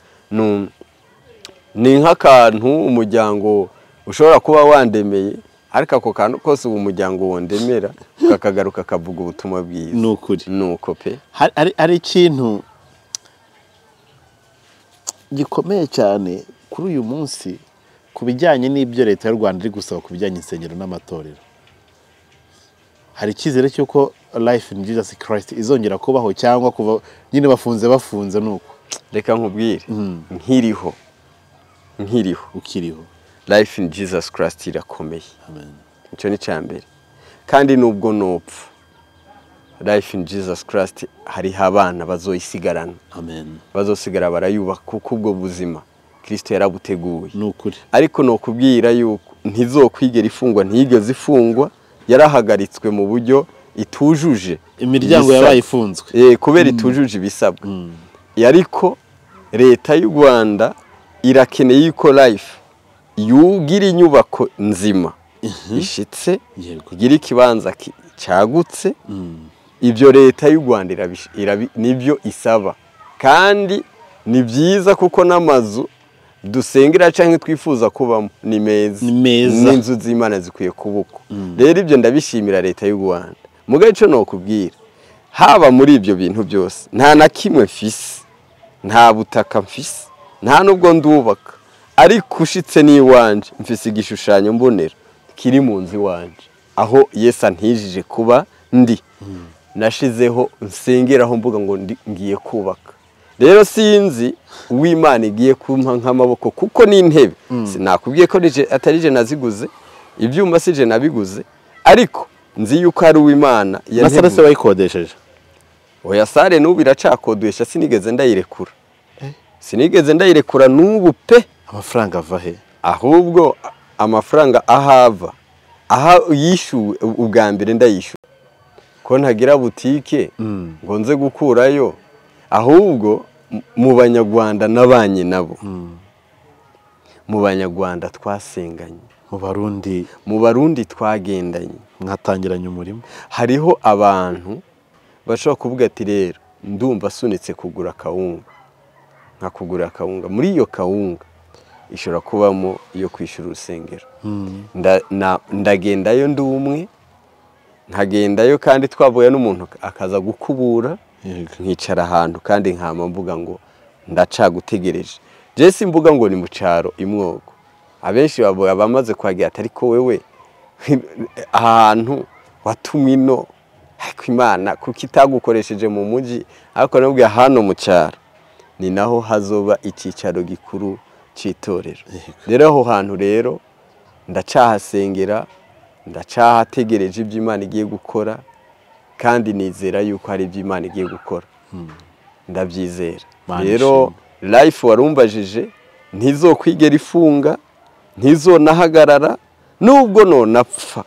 ni nk'akantu umuryango ushobora kuba wandemeye, ariko ako kantu kose uwo muryango wondemera kakagaruka kavuga ubutumwa bwiza. Nukuri nuko pe ari ikintu gikomeye cyane kuri uyu munsi ku bijyanye n'ibyo leta y'u Rwanda iri gusaba ku bijyanye insengero n'amatorero. Hari icyizere cy'uko Life in Jesus Christ izongera kubaho cyangwa kuva nyine bafunze nuko? Reka nkubwire nkiriho ukiriho Life in Jesus Christ irakomeye. Amen. Icyo ni cyambere. Kandi nubwo nopfa Life in Jesus Christ hariho abana bazoyisigarana. Amen. Bazosigara barayubaka kuko ubwo buzima Kristo yarabuteguye. Nukuri. Ariko no kubwira yuko ntizokwigera ifungwa, ntiyigeze ifungwa, yarahagaritswe mu buryo itujuje imiryango yabaye ifunzwe. Kubera itujuje ibisabwa. Ariko leta y'u Rwanda irakeneye yuko Life yugira inyubako nzima ishitse, igira ikibanza cyagutse. Ibyo leta y'u Rwanda nibyo isaba, kandi ni byiza kuko n'amazu dusengera canke twifuza kubamo ni meza, n'inzu z'Imana zikwiye kubuko. Rero ibyo ndabishimira leta y'u Rwanda. Mugabe ico no kubwira, haba muri ibyo bintu byose nta na kimwe mfise, nta butaka mfise, nta nubwo ndubaka, ariko ushitse ni wanje mfise igishushanyo mbonera kiri mu nzi wanje aho Yesu antijije kuba ndi. Nashizeho nsengeraho mvuga ngo ngiye kubaka. Rero sinzi uw'Imana igiye kumpa nk'amaboko kuko ni intebe. Sinakubwiye ko atarije naziguze, ibyuma sije nabiguze, ariko nzi yuko ari uw'Imana yanteguye. Nasare se wayikodesheje? Oya, sare n'ubu iracakodesha, sinigeze ndayirekura. Sinigeze ndayirekura n'ubu pe. Amafaranga ava he? Ahubwo amafaranga ahava aha yishuwe ubwa mbere ndayishuwe ko ntagira butike ngo nze gukurayo, ahubwo mu Banyarwanda nabanye nabo, mu Banyarwanda twasenganye, mu Barundi twagendanye, mwatangiranye umurimo. Hariho abantu bashobora kuvuga ati rero ndumva sunitse kugura kawunga, nkakugura kawunga, muri iyo kawunga ishobora kubamo iyo kwishura urusengero. Ndagendayo ndi umwe, nkagendayo kandi twavuye n'umuntu akaza gukubura, nkicara ahantu kandi nkama mvuga ngo ndacagutegereje. Jesi mvuga ngo ni mu cyaro Imwogo, abenshi bavuga bamaze kwagira ati ariko wewe ahantu watumino ariko Imana kuko itagukoresheje mu mujyi, ariko nabwo hano mu cyaro ni naho hazoba icyicaro gikuru cy'itorero. Rero aho hantu rero ndacahasengera, ndacahategereje ibyo Imana igiye gukora, kandi nizera yuko hari ibyo Imana igiye gukora. Ndabyizera. Rero Life warumbajije ntizokwigera ifunga, ntizonahagarara, nubwo nonapfa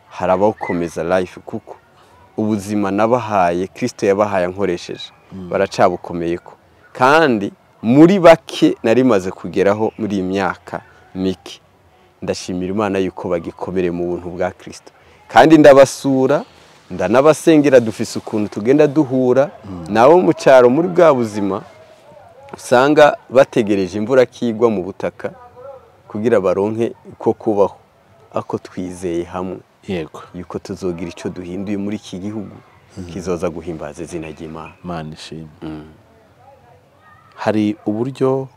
harabakomeza Life kuko ubuzima nabahaye Kristo yabahaye nkoresheje baracabukomeye ko, kandi muri bake narimaze kugeraho muri iyi myaka mike. Ndashimira Imana yuko bagikomere mu buntu bwa Kristo, kandi ndabasura, ndanabasengera, dufise ukuntu tugenda duhura nabo mu cyaro muri bwa buzima usanga bategereje imvura kigwa mu butaka kugira baronke ko kubaho. Ako twizeye hamwe yuko tuzogira icyo duhinduye muri iki gihugu kizoza guhimbaza izina ry'Imana. Imana ishimwe. Hari uburyo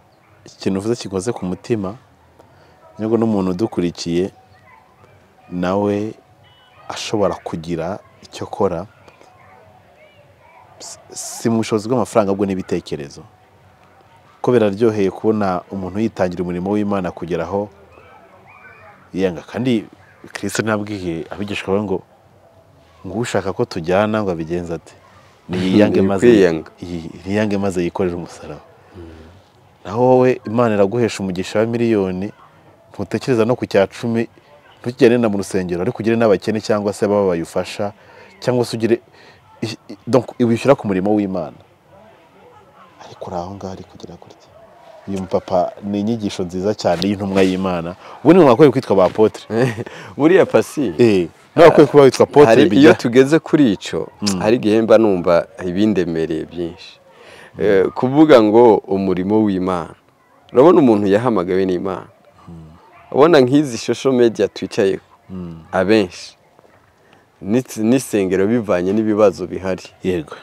ikintu uvuze kikoze ku mutima, nyego n'umuntu udukurikiye nawe ashobora kugira icyo kora, si mu bushobozi bw'amafaranga bwo n'ibitekerezo, ko biraryoheye kubona umuntu yitangira umurimo w'Imana kugeraho yanga. Kandi Kristo nabwiye abigishwa be ngo ushaka ko tujyana ngo abigenza ate? Niyange maze yikorera umusaraba. Naho wowe Imana iraguhesha umugisha wa miliyoni, ntutekereza no ku cya 10, ntugende na mu rusengero, ariko ugire n'abakene cyangwa se baba bayufasha, cyangwa se ugire donc ibishyira ku murimo w'Imana ariko aho ngaho ari kugira gutya uyu mupapa ni inyigisho nziza cyane y'intumwa y'Imana ubu ni mwakwiye kwitwa ba apotre buriya pasi n'abakwiye kuba witwa apotre iyo tugeze kuri ico hari gihemba numva ibindemereye byinshi kuvuga ngo umurimo w'Imana urabona umuntu yahamagawe n'Imana ubona nk'izi social media twicaye abenshi n'isengero bivanye n'ibibazo bihari yego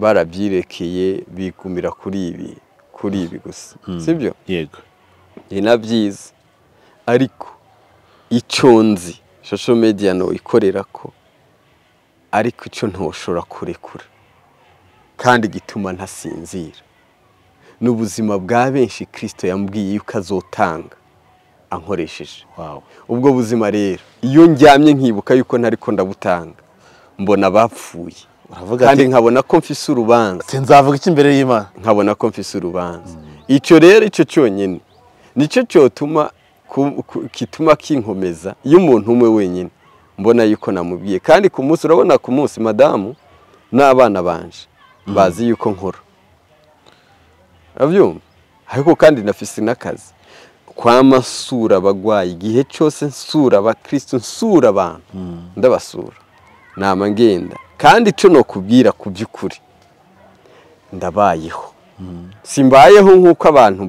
barabyirekeye bigumira kuri ibi gusa sibyo yego ni nabyiza ariko iconzi social media no ikorera ko ariko ico ntoshora kurekura kandi gituma ntasinzira n'ubuzima bwa benshi Kristo yambwiye yuko azotanga ankoresheje ubwo buzima rero iyo njyamye nkibuka yuko ntariko ndabutanga mbona bapfuye kandi nkabona ko mfise urubanza sinzavuga iki imbere y'Imana nkabona ko mfise urubanza ico rero ico cyonyine nico cyotuma kituma kinkomeza iyo umuntu umwe wenyine mbona yuko namubwiye kandi ku munsi urabona ku munsi madamu n'abana banje bazi yuko nkora avyumva ariko kandi nafise n'akazi kwama nsura abagwayi igihe cyose nsura abakristo nsura abantu ndabasura nama ngenda kandi ico no kubwira ku by'ukuri ndabayeho simbayeho nk'uko abantu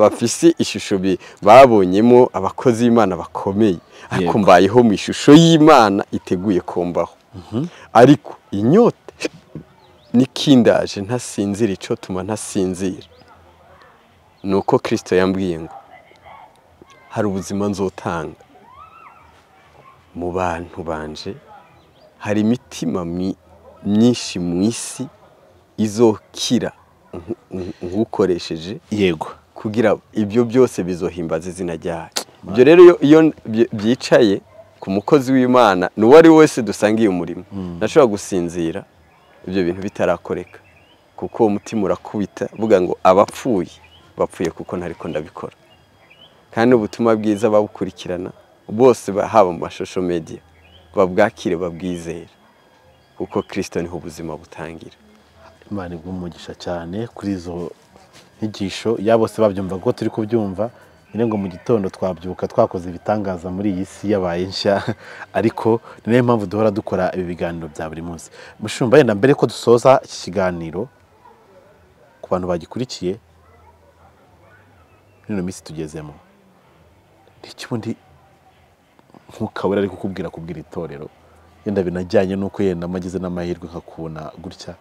bafise ishusho babonyemo abakozi b'Imana bakomeye ariko mbayeho mu ishusho y'Imana iteguye kumbaho ariko inyota nikindaje ntasinzira ico tuma ntasinzira nuko Kristo yambwiye ngo hari ubuzima nzotanga mu bantu banje hari imitima myinshi mu isi izokira nkukoresheje yego kugira ibyo byose bizohimbaza izina ryayo ibyo rero iyo byicaye ku mukozi w'Imana n'uwari wese dusangiye umurimo nashobora gusinzira ibyo bintu bitarakoreka kuko umutima urakubita vuga ngo bapfuye kuko ntariko ndabikora kandi ubutumwa bwiza babukurikirana bose haba mu social media babwakire babwizera kuko Kristo niho ubuzima butangira Imana igumugisha cyane kuri izo nyigisho yabose babyumva ko turi kubyumva nyine ngo mu gitondo twabyuka twakoze ibitangaza muri iyi si yabaye nshya ariko ni nayo mpamvu duhora dukora ibi biganiro bya buri munsi mushumba yenda mbere ko dusoza iki kiganiro ku bantu bagikurikiye nino minsi tugezemo n'ikibundi nk'ukabura ari kubwira itorero yenda binajyanye nuko yenda amagize n'amahirwe nkakubona gutya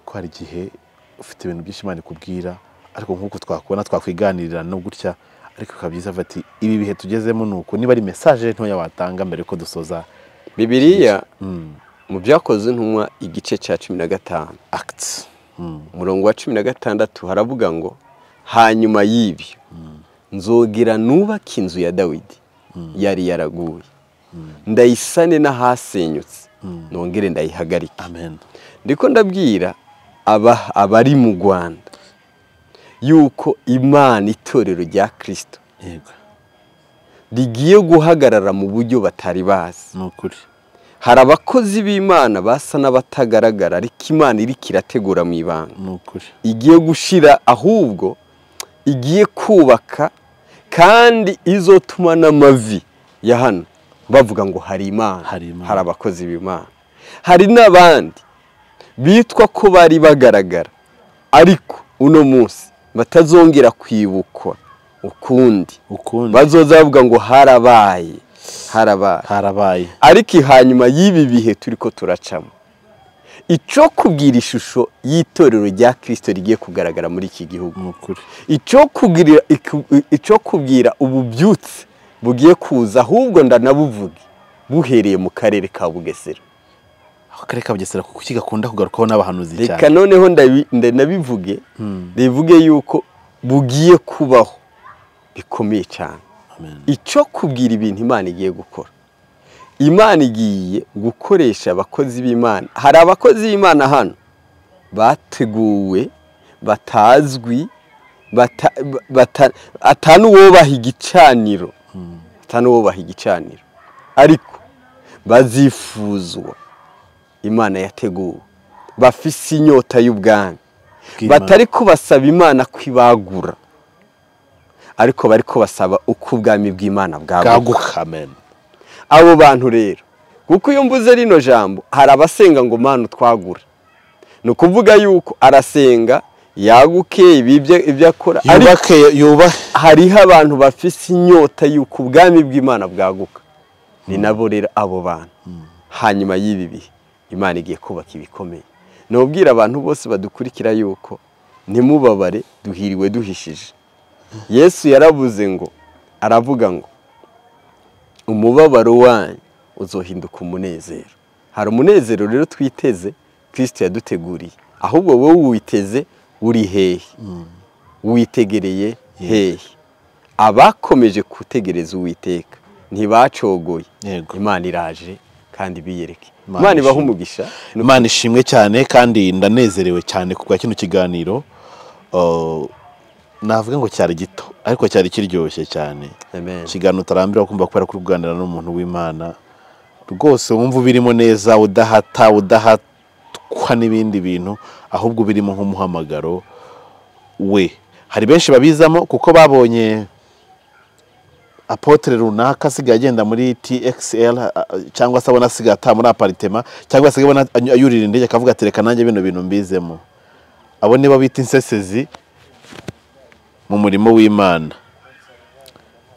ko hari igihe ufite ibintu byinshi Imana ikubwira ariko nk'uko twakubona twakwiganirira no gutya ariko kabyiza ati ibi bihe tugezemo nuko niba ari message ntoya watanga mbere ko dusoza Bibiliya mu byakoze ntumwa igice cya 15 Acts umurongo wa 16 haravuga ngo hanyuma y'ibyo nzogira nubaka inzu ya Dawidi yari yaraguye ndayisane n'ahasenyutse nongere ndayihagarika amen ndiko ndabwira abari mu Rwanda yuko Imana itorero rya Kristo yego rigiye guhagarara mu buryo batari bazi nukuri hari abakozi b'Imana basa n'abatagaragara ariko Imana iri kirategura mu ibanga nukuri igiye gushira ahubwo igiye kubaka kandi izotuma n'amavi ya hano bavuga ngo hari Imana hari abakozi b'Imana hari n'abandi bitwa ko bari bagaragara ariko uno munsi batazongera kwibukwa ukundi bazoza bavuga ngo harabaye ariko hanyuma y'ibi bihe turiko turacamo ico kubwira ishusho y'itorero rya Kristo rigiye kugaragara muri iki gihugu ico kubwira ububyutse bugiye kuza ahubwo ndanabuvuge buhereye mu karere ka Bugesera akarere ka Bugesera kuko kigakunda kugarukaho n'abahanuzi cyane reka noneho ndabivuge rivuge yuko bugiye kubaho bikomeye cyane ico kubwira ibintu Imana igiye gukora Imana igiye gukoresha abakozi b'Imana hari abakozi b'Imana hano bateguwe batazwi atanuwobaha igicaniro Mm. 5 atanu bo baha igicaniro ariko bazifuzwa Imana yateguwe, bafise inyota y'ubwami, batari ko basaba Imana kwibagura, ariko bari ko basaba uko ubwami bw'Imana bwaguka. Amen. Abo bantu rero, kuko iyo mvuze rino jambo, hari abasenga ngo Mana twagura, ni ukuvuga yuko arasenga yaguke ibyo akora, hariho abantu bafise inyota yuko ubwami bw'Imana bwaguka, ni nabo rero abo bantu. Hanyuma y'ibi bihe Imana igiye kubaka ibikomeye. Nobwira abantu bose badukurikira yuko ntimubabare, duhiriwe duhishije. Yesu yaravuze ngo, aravuga ngo umubabaro wanyu uzohinduka umunezero. Hari umunezero rero twiteze Kristo yaduteguriye, ahubwo wowe uwiteze uri hehe? Witegereye hehe? Abakomeje gutegereza Uwiteka ntibacogoye. Imana iraje kandi biyereke. Imana ibaha umugisha. Imana ishimwe cyane, kandi ndanezerewe cyane kubwa kino kiganiro. Navuga ngo cyari gito ariko cyari kiryoshye cyane. Kiganiro utarambira kumva kubera kuri kuganira n'umuntu w'Imana rwose wumva birimo neza, udahatwa n'ibindi bintu, ahubwo birimo nk'umuhamagaro we. Hari benshi babizamo kuko babonye apotre runaka asigaye agenda muri TXL, cyangwa se abona asigaye ata muri apartment, cyangwa se abona ayurira indege akavuga ati reka nanjye bino bintu mbizemo. Abo nibo bita insesezi mu murimo w'Imana.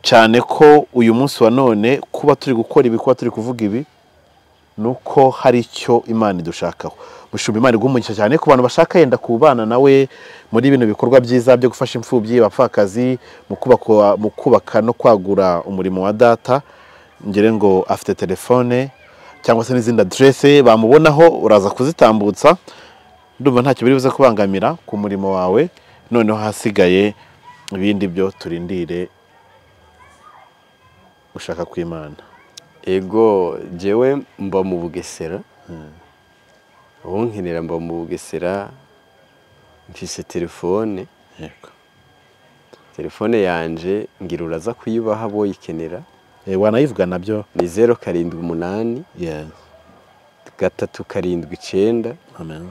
Cyane ko uyu munsi wa none kuba turi gukora ibi, kuba turi kuvuga ibi, nuko hari icyo Imana idushakaho. Mushumba Imana igumugisha cyane ku bantu bashaka yenda kubana nawe muri bino bikorwa byiza byo gufasha imfubyi, bapfakazi, mu kubaka no kwagura umurimo wa data. Ngire ngo afite telefone cyangwa se n'izindi adresse bamubonaho, uraza kuzitambutsa. Ndumva ntacyo biri buze kubangamira ku murimo wawe. Noneho hasigaye ibindi byo turindire ushaka kw'Imana. Ego jewe mba mu Bugesera. Ubu nkenera mba mu Bugesera, mfise telefone. Telefone yanje ngira uraza kuyibaha boyikenera. Wanayivuga nabyo ni 078 379 Amen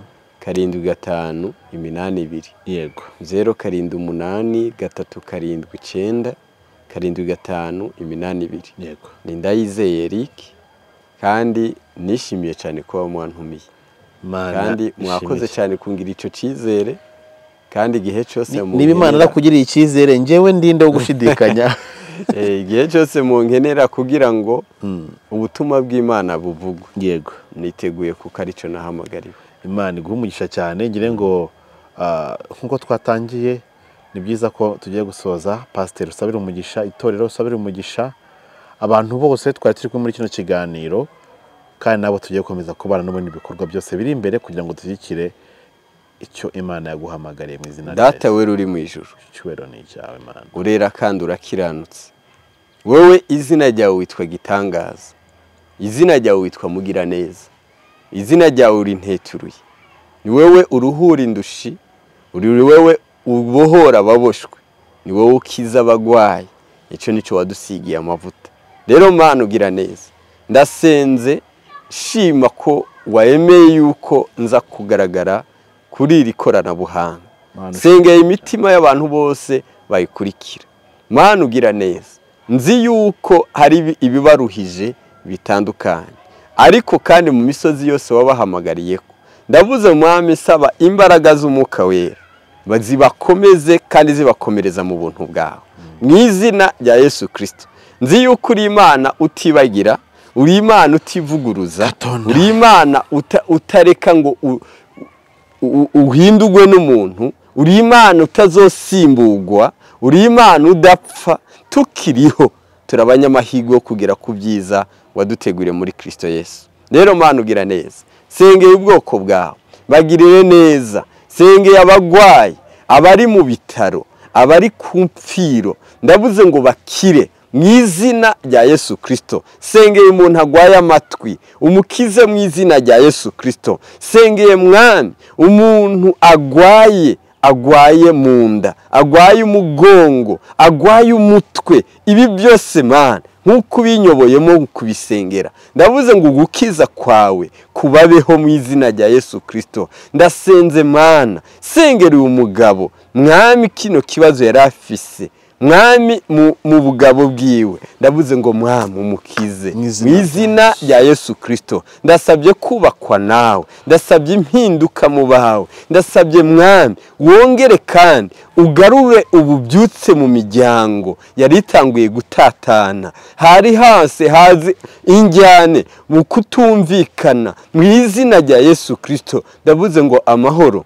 7582. Yego 078 379 7582. Yego. Ni Ndayizeye Eric, kandi nishimiye cyane kuba mwantumiye. Kandi mwakoze cyane kungira ico cizere, kandi igihe cyose mu niba Imana arakugiriye icyizere, njewe ndinde wo gushidikanya. Igihe cyose mu nkenera kugira ngo ubutumwa bw'Imana buvugwe. Yego. Niteguye kuko arico nahamagariwe. Imana igumugisha cyane. Ngire ngo nkuko twatangiye, ni byiza ko tugiye gusoza. Pastor usabira umugisha, itorero usabira umugisha, abantu bose twari turi muri kino kiganiro, kandi nabo tugiye gukomeza kubana n'ubundi bikorwa byose biri imbere kugira ngo tuzikire icyo Imana yaguhamagariye mu izina rya Data we ruri mu ijuru. Cyubero ni cyawe Imana. Urera kandi urakiranutse. Wowe izina ryawe witwa Gitangaza. Izina ryawe witwa Mugiraneza. Izina ryawe uri nteturuye. Ni wewe uruhura indushi, uri wewe ubohora ababoshwe, ni wowe ukiza abagwayi. Icyo nicyo wadusigiye amavuta. Rero Mana ugira neza, ndasenze shima ko waemeye yuko nza kugaragara kuri iri koranabuhanga. Sengeye imitima y'abantu bose bayikurikira. Mana ugira neza, nzi yuko hari ibibaruhije bitandukanye, ariko kandi mu misozi yose wabahamagariye ko ndavuze Mwami saba imbaraga z'Umwuka Wera bazibakomeze kandi zibakomereza mu buntu bwawe, mu izina rya Yesu Kristo. Nzi yuko uri Imana utibagira, uri Imana utivuguruza, uri Imana utareka ngo uhindurwe n'umuntu, uri Imana utazosimbugwa, uri Imana udapfa. Tukiriho turabanyamahirwe kugera ku byiza waduteguriye muri Kristo Yesu. Rero Mana ugira neza, sengeye ubwoko bwawe bagirire neza, sengeye abagwayi, abari mu bitaro, abari ku mpfiro, ndavuze ngo bakire mu izina rya Yesu Kristo. Sengeye umuntu agwaye amatwi, umukize mu izina rya Yesu Kristo. Sengeye Mwami umuntu agwaye agwaye mu nda, agwaye umugongo, agwaye umutwe, ibi byose Mana nk'uko ubinyoboyemo kubisengera, ndavuze ngo gukiza kwawe kubabeho mu izina rya Yesu Kristo. Ndasenze Mana, sengera uyu mugabo mwami, kino kibazo yari afise mwami mu bugabo bwiwe, ndavuze ngo mwami umukize mu izina rya Yesu Kristo. Ndasabye kubakwa nawe, ndasabye impinduka mu bawe, ndasabye mwami wongere kandi ugarure ububyutse mu miryango yari itanguye gutatana, hari hase hazi injyane mu kutumvikana, mu izina rya Yesu Kristo. Ndavuze ngo amahoro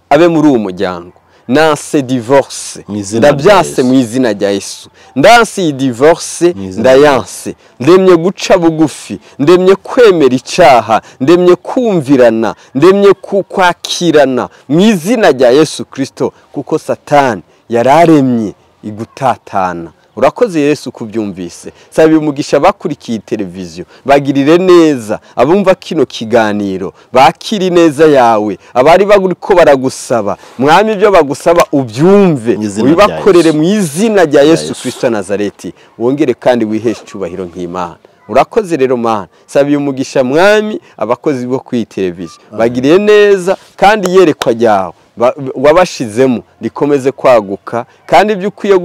abe muri uwo muryango. Nanse divorce ndabyase mu izina rya Yesu. Ndanse iyi divorce ndayanse, ndemye guca bugufi, ndemye kwemera icyaha, ndemye kumvirana, ndemye kwakirana mu izina rya Yesu Kristo, kuko Satani yararemye igutatana. Urakoze Yesu kubyumvise. Sabi umugisha bakurikiye televiziyo, bagirire neza abumva kino kiganiro, bakiri neza yawe, abari baguriko baragusaba mwami ibyo bagusaba ubyumve, ubibakorere mu izina rya Yesu Kristo Nazareti, wongere kandi wiheshe cyubahiro nk'Imana. Urakoze rero Mana, sabi umugisha mwami abakozi bo kuri televiziyo, bagiriye neza kandi yerekwa ryawe wabashizemo rikomeze kwaguka, kandi ibyo ukwiye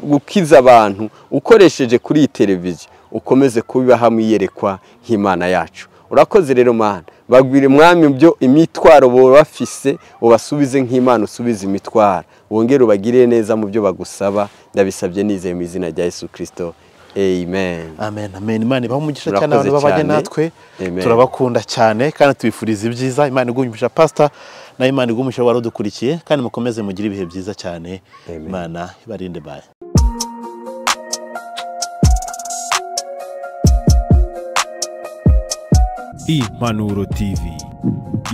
gukiza abantu ukoresheje kuri iyi televiziyo ukomeze kubiba hamwe yerekwa nk'Imana yacu. Urakoze rero Mana, bagwire mwami byo imitwaro bo bafise ubasubize nk'Imana usubize imitwaro, wongere ubagire neza mu byo bagusaba, ndabisabye nizeye mu izina rya Yesu Kristo. Amen. Amen. Amen. Imana ibahe umugisha cyane abantu babanye natwe. Turabakunda cyane kandi tubifuriza ibyiza. Imana igumisha pastor na Imana igumisha waradukurikiye, kandi mukomeze mugire ibihe byiza cyane. Imana ibarinde baye. Impanuro TV,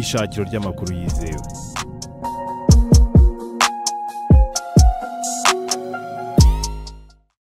ishakiro ry'amakuru yizewe.